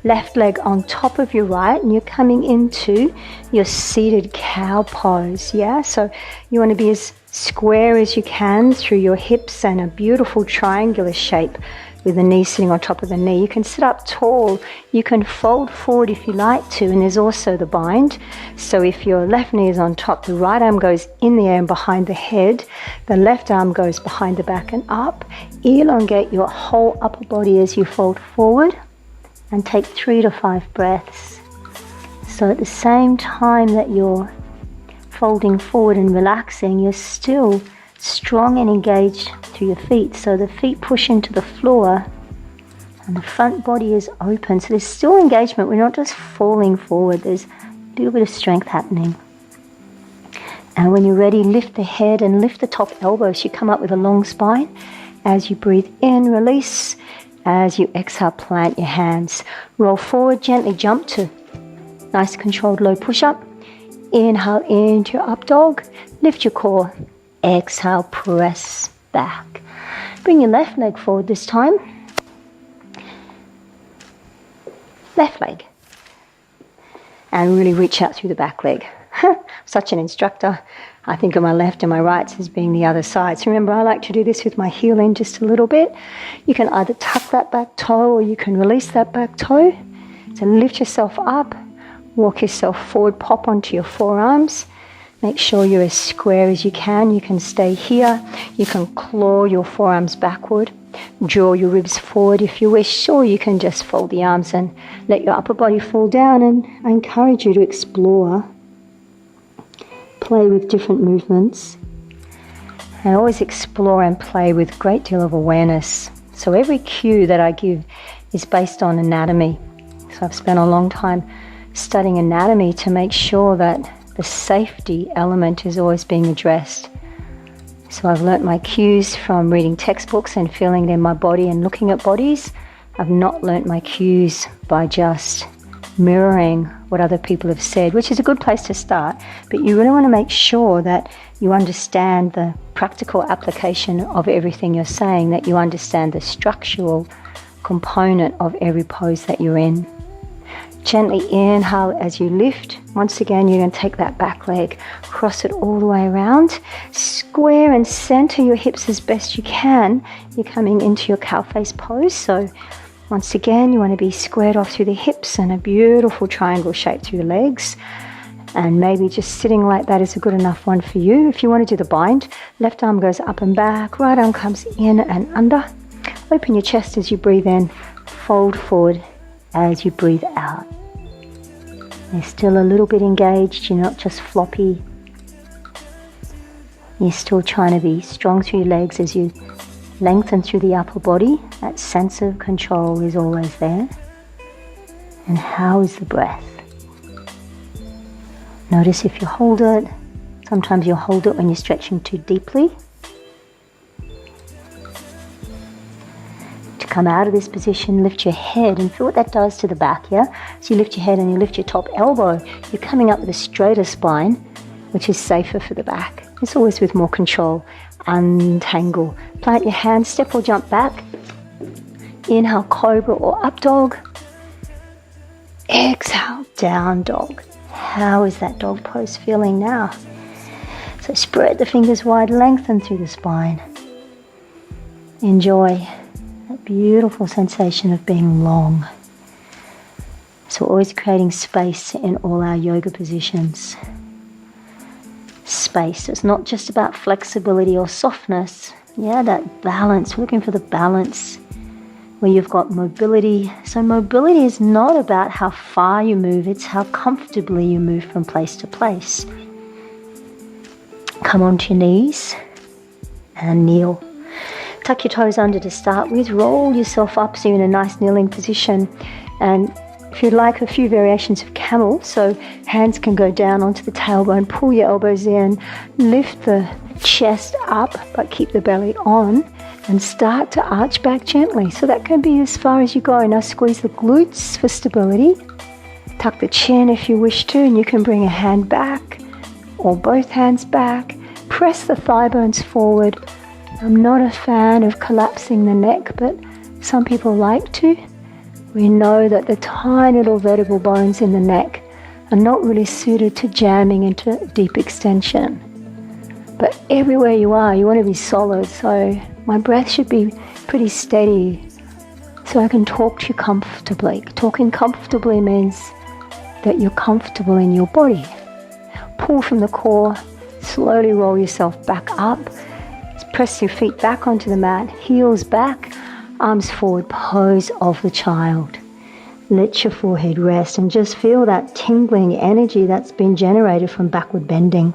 left leg on top of your right and you're coming into your seated cow pose. Yeah, so you want to be as square as you can through your hips and a beautiful triangular shape with the knee sitting on top of the knee. You can sit up tall, you can fold forward if you like to, and there's also the bind. So if your left knee is on top, the right arm goes in the air and behind the head, the left arm goes behind the back and up. Elongate your whole upper body as you fold forward and take 3 to 5 breaths. So at the same time that you're folding forward and relaxing, you're still strong and engaged through your feet. So the feet push into the floor and the front body is open. So there's still engagement. We're not just falling forward. There's a little bit of strength happening. And when you're ready, lift the head and lift the top elbows. You come up with a long spine. As you breathe in, release. As you exhale, plant your hands. Roll forward, gently jump to nice controlled low push-up. Inhale into your up dog. Lift your core. Exhale, press back. Bring your left leg forward this time. Left leg. And really reach out through the back leg. Such an instructor. I think of my left and my right as being the other side. So remember, I like to do this with my heel in just a little bit. You can either tuck that back toe or you can release that back toe. So lift yourself up, walk yourself forward, pop onto your forearms. Make sure you're as square as you can. You can stay here. You can claw your forearms backward. Draw your ribs forward if you wish, or you can just fold the arms and let your upper body fall down. And I encourage you to explore. Play with different movements. And always explore and play with a great deal of awareness. So every cue that I give is based on anatomy. So I've spent a long time studying anatomy to make sure that the safety element is always being addressed. So I've learnt my cues from reading textbooks and feeling it in my body and looking at bodies. I've not learnt my cues by just mirroring what other people have said, which is a good place to start. But you really want to make sure that you understand the practical application of everything you're saying, that you understand the structural component of every pose that you're in. Gently inhale as you lift. Once again, you're going to take that back leg, cross it all the way around, square and center your hips as best you can. You're coming into your cow face pose. So once again, you want to be squared off through the hips and a beautiful triangle shape through the legs. And maybe just sitting like that is a good enough one for you. If you want to do the bind, left arm goes up and back, right arm comes in and under. Open your chest as you breathe in, fold forward as you breathe out. You're still a little bit engaged, you're not just floppy. You're still trying to be strong through your legs as you lengthen through the upper body. That sense of control is always there. And how is the breath? Notice if you hold it. Sometimes you'll hold it when you're stretching too deeply. To come out of this position, lift your head and feel what that does to the back, yeah? So you lift your head and you lift your top elbow. You're coming up with a straighter spine, which is safer for the back. It's always with more control. Untangle. Plant your hands, step or jump back. Inhale, cobra or up dog. Exhale, down dog. How is that dog pose feeling now? So spread the fingers wide, lengthen through the spine. Enjoy that beautiful sensation of being long. So always creating space in all our yoga positions. Space. It's not just about flexibility or softness. Yeah, that balance. We're looking for the balance where you've got mobility. So mobility is not about how far you move, it's how comfortably you move from place to place. Come onto your knees and kneel. Tuck your toes under to start with. Roll yourself up so you're in a nice kneeling position. And if you'd like, a few variations of camel. So hands can go down onto the tailbone, pull your elbows in, lift the chest up, but keep the belly on, and start to arch back gently. So that can be as far as you go. Now squeeze the glutes for stability. Tuck the chin if you wish to, and you can bring a hand back or both hands back. Press the thigh bones forward. I'm not a fan of collapsing the neck, but some people like to. We know that the tiny little vertebral bones in the neck are not really suited to jamming into deep extension. But everywhere you are, you want to be solid. So my breath should be pretty steady so I can talk to you comfortably. Talking comfortably means that you're comfortable in your body. Pull from the core, slowly roll yourself back up. Press your feet back onto the mat, heels back, arms forward, pose of the child. Let your forehead rest and just feel that tingling energy that's been generated from backward bending.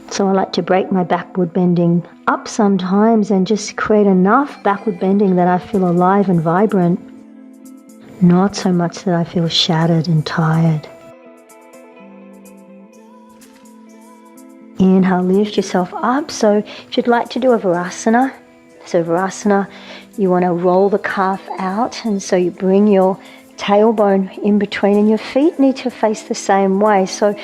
So I like to break my backward bending up sometimes and just create enough backward bending that I feel alive and vibrant, not so much that I feel shattered and tired. Inhale, lift yourself up. So if you'd like to do a Virasana, you want to roll the calf out, and so you bring your tailbone in between, and your feet need to face the same way. So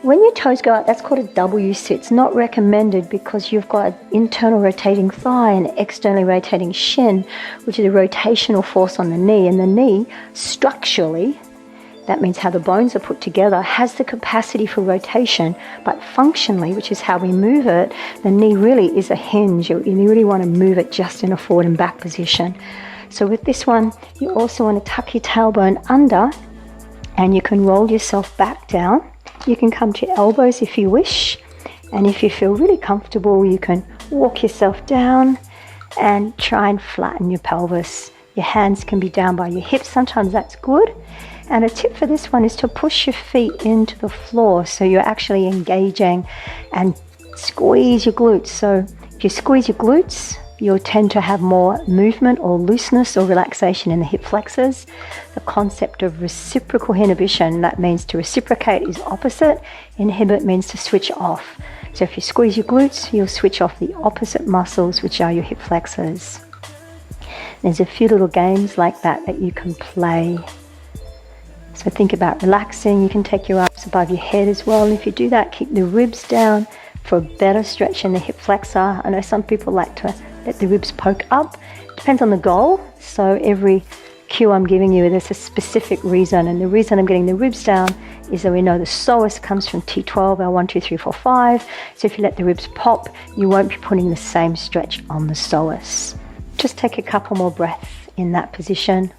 when your toes go out, that's called a W sit. It's not recommended because you've got an internal rotating thigh and externally rotating shin, which is a rotational force on the knee. And the knee, structurally, that means how the bones are put together, has the capacity for rotation, but functionally, which is how we move it, the knee really is a hinge. You really want to move it just in a forward and back position. So with this one, you also want to tuck your tailbone under, and you can roll yourself back down. You can come to your elbows if you wish, and if you feel really comfortable, you can walk yourself down and try and flatten your pelvis. Your hands can be down by your hips, sometimes that's good. And a tip for this one is to push your feet into the floor so you're actually engaging, and squeeze your glutes. So if you squeeze your glutes, you'll tend to have more movement or looseness or relaxation in the hip flexors. The concept of reciprocal inhibition, that means to reciprocate is opposite. Inhibit means to switch off. So if you squeeze your glutes, you'll switch off the opposite muscles, which are your hip flexors. There's a few little games like that you can play. So think about relaxing. You can take your arms above your head as well. And if you do that, keep the ribs down for a better stretch in the hip flexor. I know some people like to let the ribs poke up. Depends on the goal. So every cue I'm giving you, there's a specific reason. And the reason I'm getting the ribs down is that we know the psoas comes from T12, L1, 2, 3, 4, 5. So if you let the ribs pop, you won't be putting the same stretch on the psoas. Just take a couple more breaths in that position.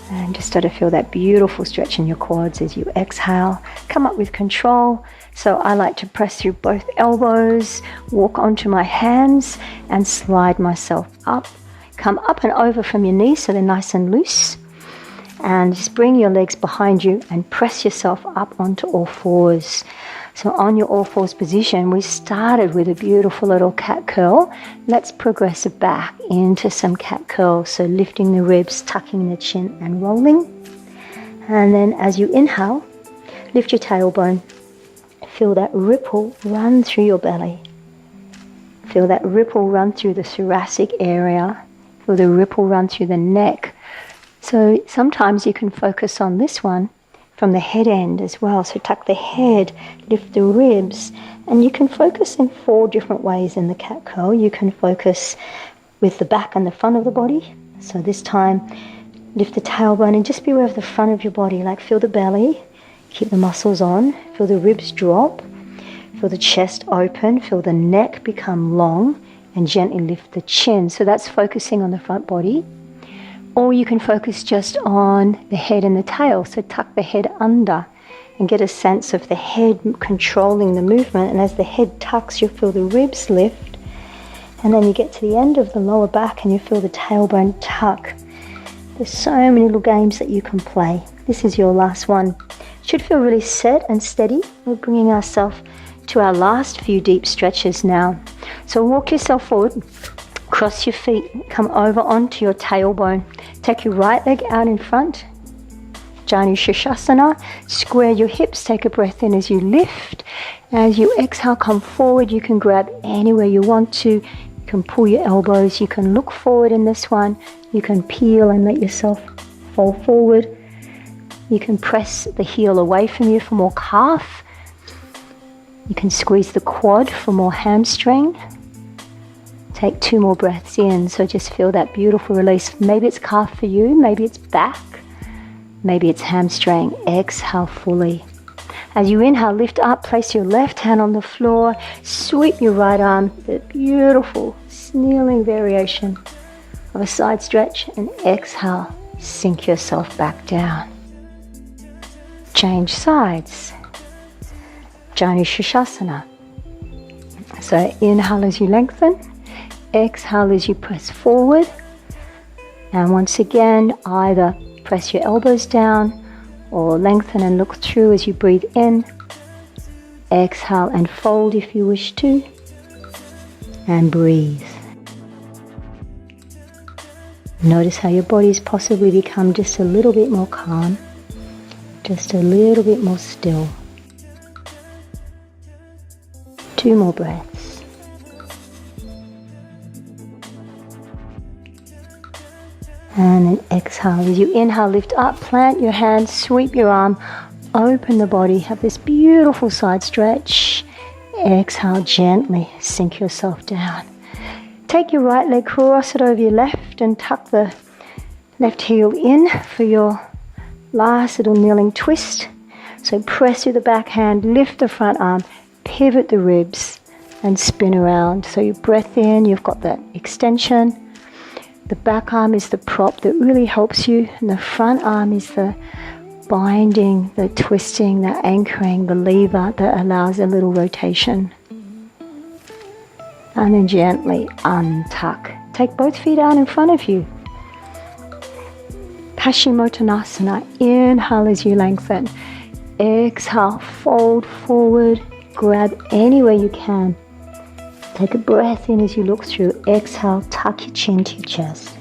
And just start to feel that beautiful stretch in your quads as you exhale. Come up with control. So I like to press through both elbows, walk onto my hands, and slide myself up. Come up and over from your knees so they're nice and loose. And just bring your legs behind you and press yourself up onto all fours. So on your all fours position, we started with a beautiful little cat curl. Let's progress back into some cat curls. So lifting the ribs, tucking the chin and rolling. And then as you inhale, lift your tailbone. Feel that ripple run through your belly. Feel that ripple run through the thoracic area. Feel the ripple run through the neck. So sometimes you can focus on this one from the head end as well. So tuck the head, lift the ribs, and you can focus in 4 different ways in the cat curl. You can focus with the back and the front of the body. So this time, lift the tailbone and just be aware of the front of your body. Like feel the belly, keep the muscles on, feel the ribs drop, feel the chest open, feel the neck become long, and gently lift the chin. So that's focusing on the front body. Or you can focus just on the head and the tail. So tuck the head under and get a sense of the head controlling the movement. And as the head tucks, you'll feel the ribs lift. And then you get to the end of the lower back and you feel the tailbone tuck. There's so many little games that you can play. This is your last one. Should feel really set and steady. We're bringing ourselves to our last few deep stretches now. So walk yourself forward. Cross your feet, come over onto your tailbone. Take your right leg out in front. Janu Shirshasana. Square your hips, take a breath in as you lift. As you exhale, come forward. You can grab anywhere you want to. You can pull your elbows. You can look forward in this one. You can peel and let yourself fall forward. You can press the heel away from you for more calf. You can squeeze the quad for more hamstring. Take 2 more breaths in, so just feel that beautiful release. Maybe it's calf for you, maybe it's back, maybe it's hamstring. Exhale fully. As you inhale, lift up, place your left hand on the floor, sweep your right arm, the beautiful kneeling variation of a side stretch, and exhale, sink yourself back down. Change sides. Janu Shirshasana. So inhale as you lengthen. Exhale as you press forward, and once again either press your elbows down or lengthen and look through as you breathe in. Exhale and fold if you wish to, and breathe. Notice how your body's possibly become just a little bit more calm, just a little bit more still. 2 more breaths. And then exhale. As you inhale, lift up, plant your hands, sweep your arm, open the body, have this beautiful side stretch. Exhale, gently sink yourself down. Take your right leg, cross it over your left and tuck the left heel in for your last little kneeling twist. So press through the back hand, lift the front arm, pivot the ribs and spin around. So you breath in, you've got that extension. The back arm is the prop that really helps you, and the front arm is the binding, the twisting, the anchoring, the lever that allows a little rotation. And then gently untuck. Take both feet out in front of you. Paschimottanasana. Inhale as you lengthen. Exhale, fold forward, grab anywhere you can. Take a breath in as you look through. Exhale, tuck your chin to your chest.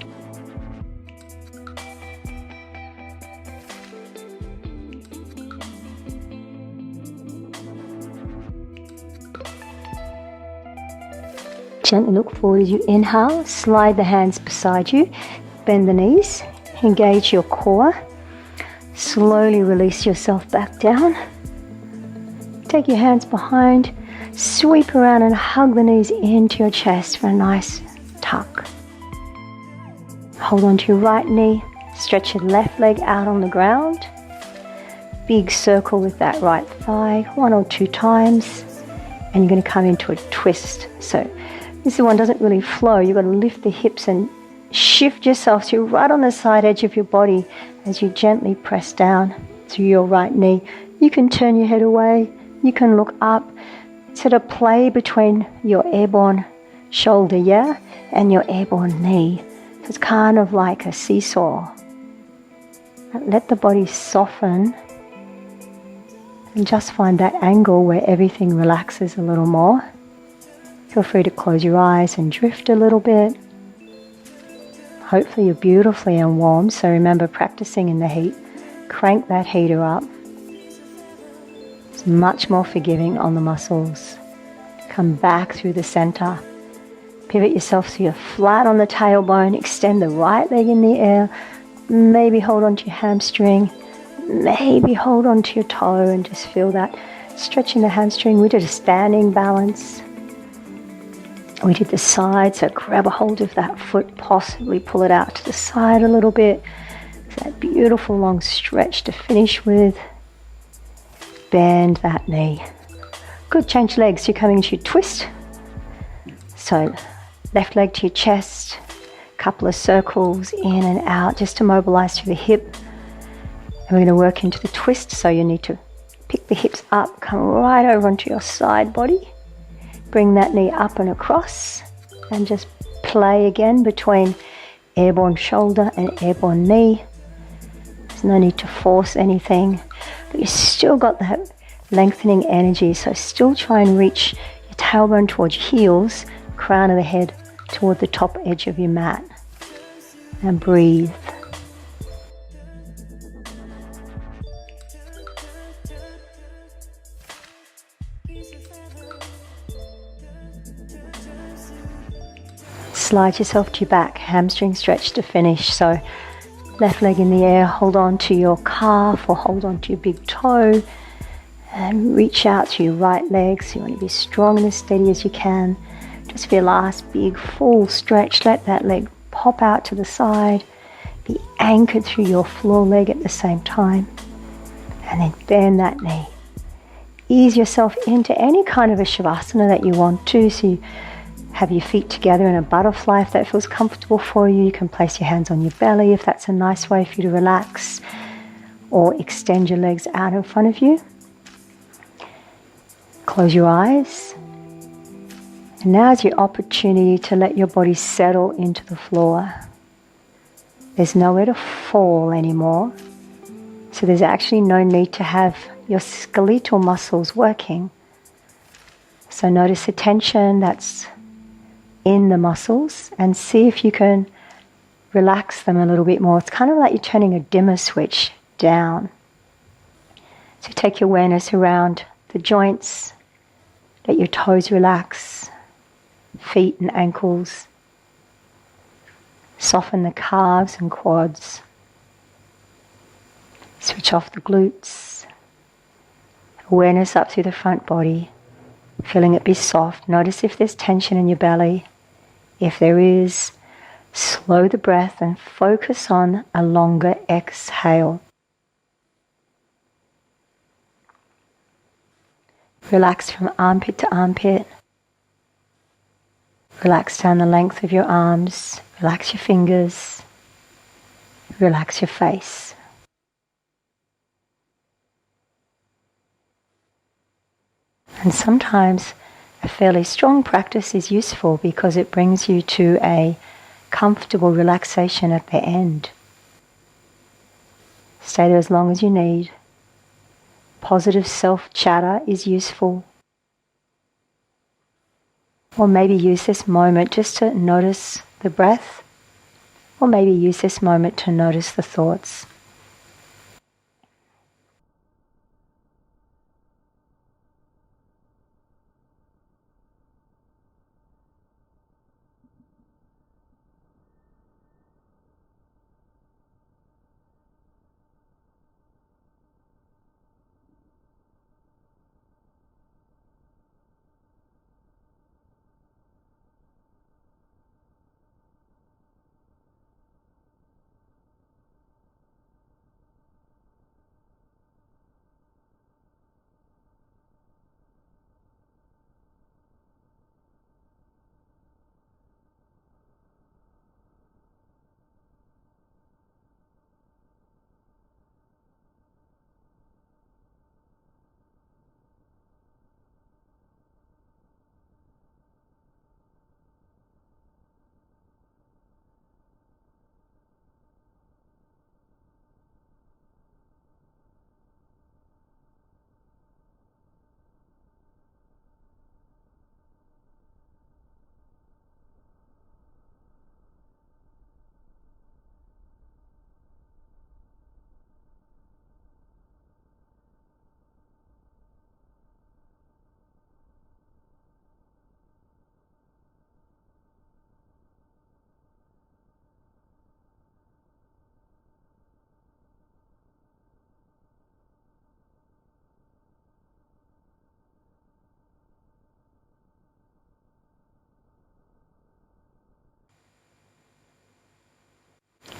Gently look forward as you inhale. Slide the hands beside you. Bend the knees. Engage your core. Slowly release yourself back down. Take your hands behind. Sweep around and hug the knees into your chest for a nice tuck. Hold on to your right knee. Stretch your left leg out on the ground. Big circle with that right thigh, 1 or 2 times. And you're going to come into a twist. So this one doesn't really flow. You've got to lift the hips and shift yourself so you're right on the side edge of your body as you gently press down through your right knee. You can turn your head away. You can look up. Sort of play between your airborne shoulder, and your airborne knee. So it's kind of like a seesaw. Let the body soften and just find that angle where everything relaxes a little more. Feel free to close your eyes and drift a little bit. Hopefully you're beautifully and warm, so remember practicing in the heat. Crank that heater up. It's much more forgiving on the muscles. Come back through the center. Pivot yourself so you're flat on the tailbone. Extend the right leg in the air. Maybe hold on to your hamstring. Maybe hold on to your toe and just feel that stretching the hamstring. We did a standing balance. We did the side, so grab a hold of that foot, possibly pull it out to the side a little bit. It's that beautiful long stretch to finish with. Bend that knee. Good, change legs. You're coming into your twist. So left leg to your chest, couple of circles in and out just to mobilize through the hip. And we're going to work into the twist, so you need to pick the hips up, come right over onto your side body. Bring that knee up and across and just play again between airborne shoulder and airborne knee. There's no need to force anything, but you still got that lengthening energy, so still try and reach your tailbone towards your heels, crown of the head toward the top edge of your mat. And breathe. Slide yourself to your back, hamstring stretch to finish. So left leg in the air, hold on to your calf or hold on to your big toe and reach out to your right leg. So you want to be strong and as steady as you can. Just for your last big full stretch, let that leg pop out to the side. Be anchored through your floor leg at the same time. And then bend that knee. Ease yourself into any kind of a shavasana that you want to. So you have your feet together in a butterfly if that feels comfortable for you. You can place your hands on your belly if that's a nice way for you to relax. Or extend your legs out in front of you. Close your eyes. And now's your opportunity to let your body settle into the floor. There's nowhere to fall anymore. So there's actually no need to have your skeletal muscles working. So notice the tension that's in the muscles and see if you can relax them a little bit more. It's kind of like you're turning a dimmer switch down. So take your awareness around the joints, Let your toes relax, feet and ankles. Soften the calves and quads. Switch off the glutes. Awareness up through the front body. Feeling it be soft. Notice if there's tension in your belly. If there is, slow the breath and focus on a longer exhale. Relax from armpit to armpit. Relax down the length of your arms. Relax your fingers. Relax your face. And sometimes a fairly strong practice is useful because it brings you to a comfortable relaxation at the end. Stay there as long as you need. Positive self-chatter is useful. Or maybe use this moment just to notice the breath. Or maybe use this moment to notice the thoughts.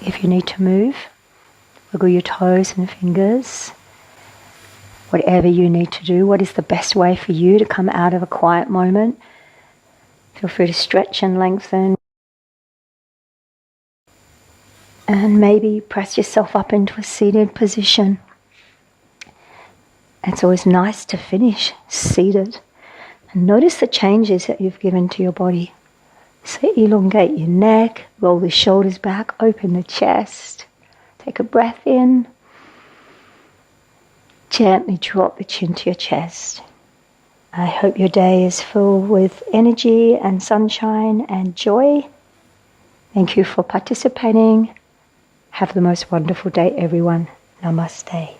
If you need to move, wiggle your toes and fingers. Whatever you need to do, what is the best way for you to come out of a quiet moment? Feel free to stretch and lengthen. And maybe press yourself up into a seated position. It's always nice to finish seated. And notice the changes that you've given to your body. So elongate your neck, roll the shoulders back, open the chest. Take a breath in. Gently drop the chin to your chest. I hope your day is filled with energy and sunshine and joy. Thank you for participating. Have the most wonderful day, everyone. Namaste.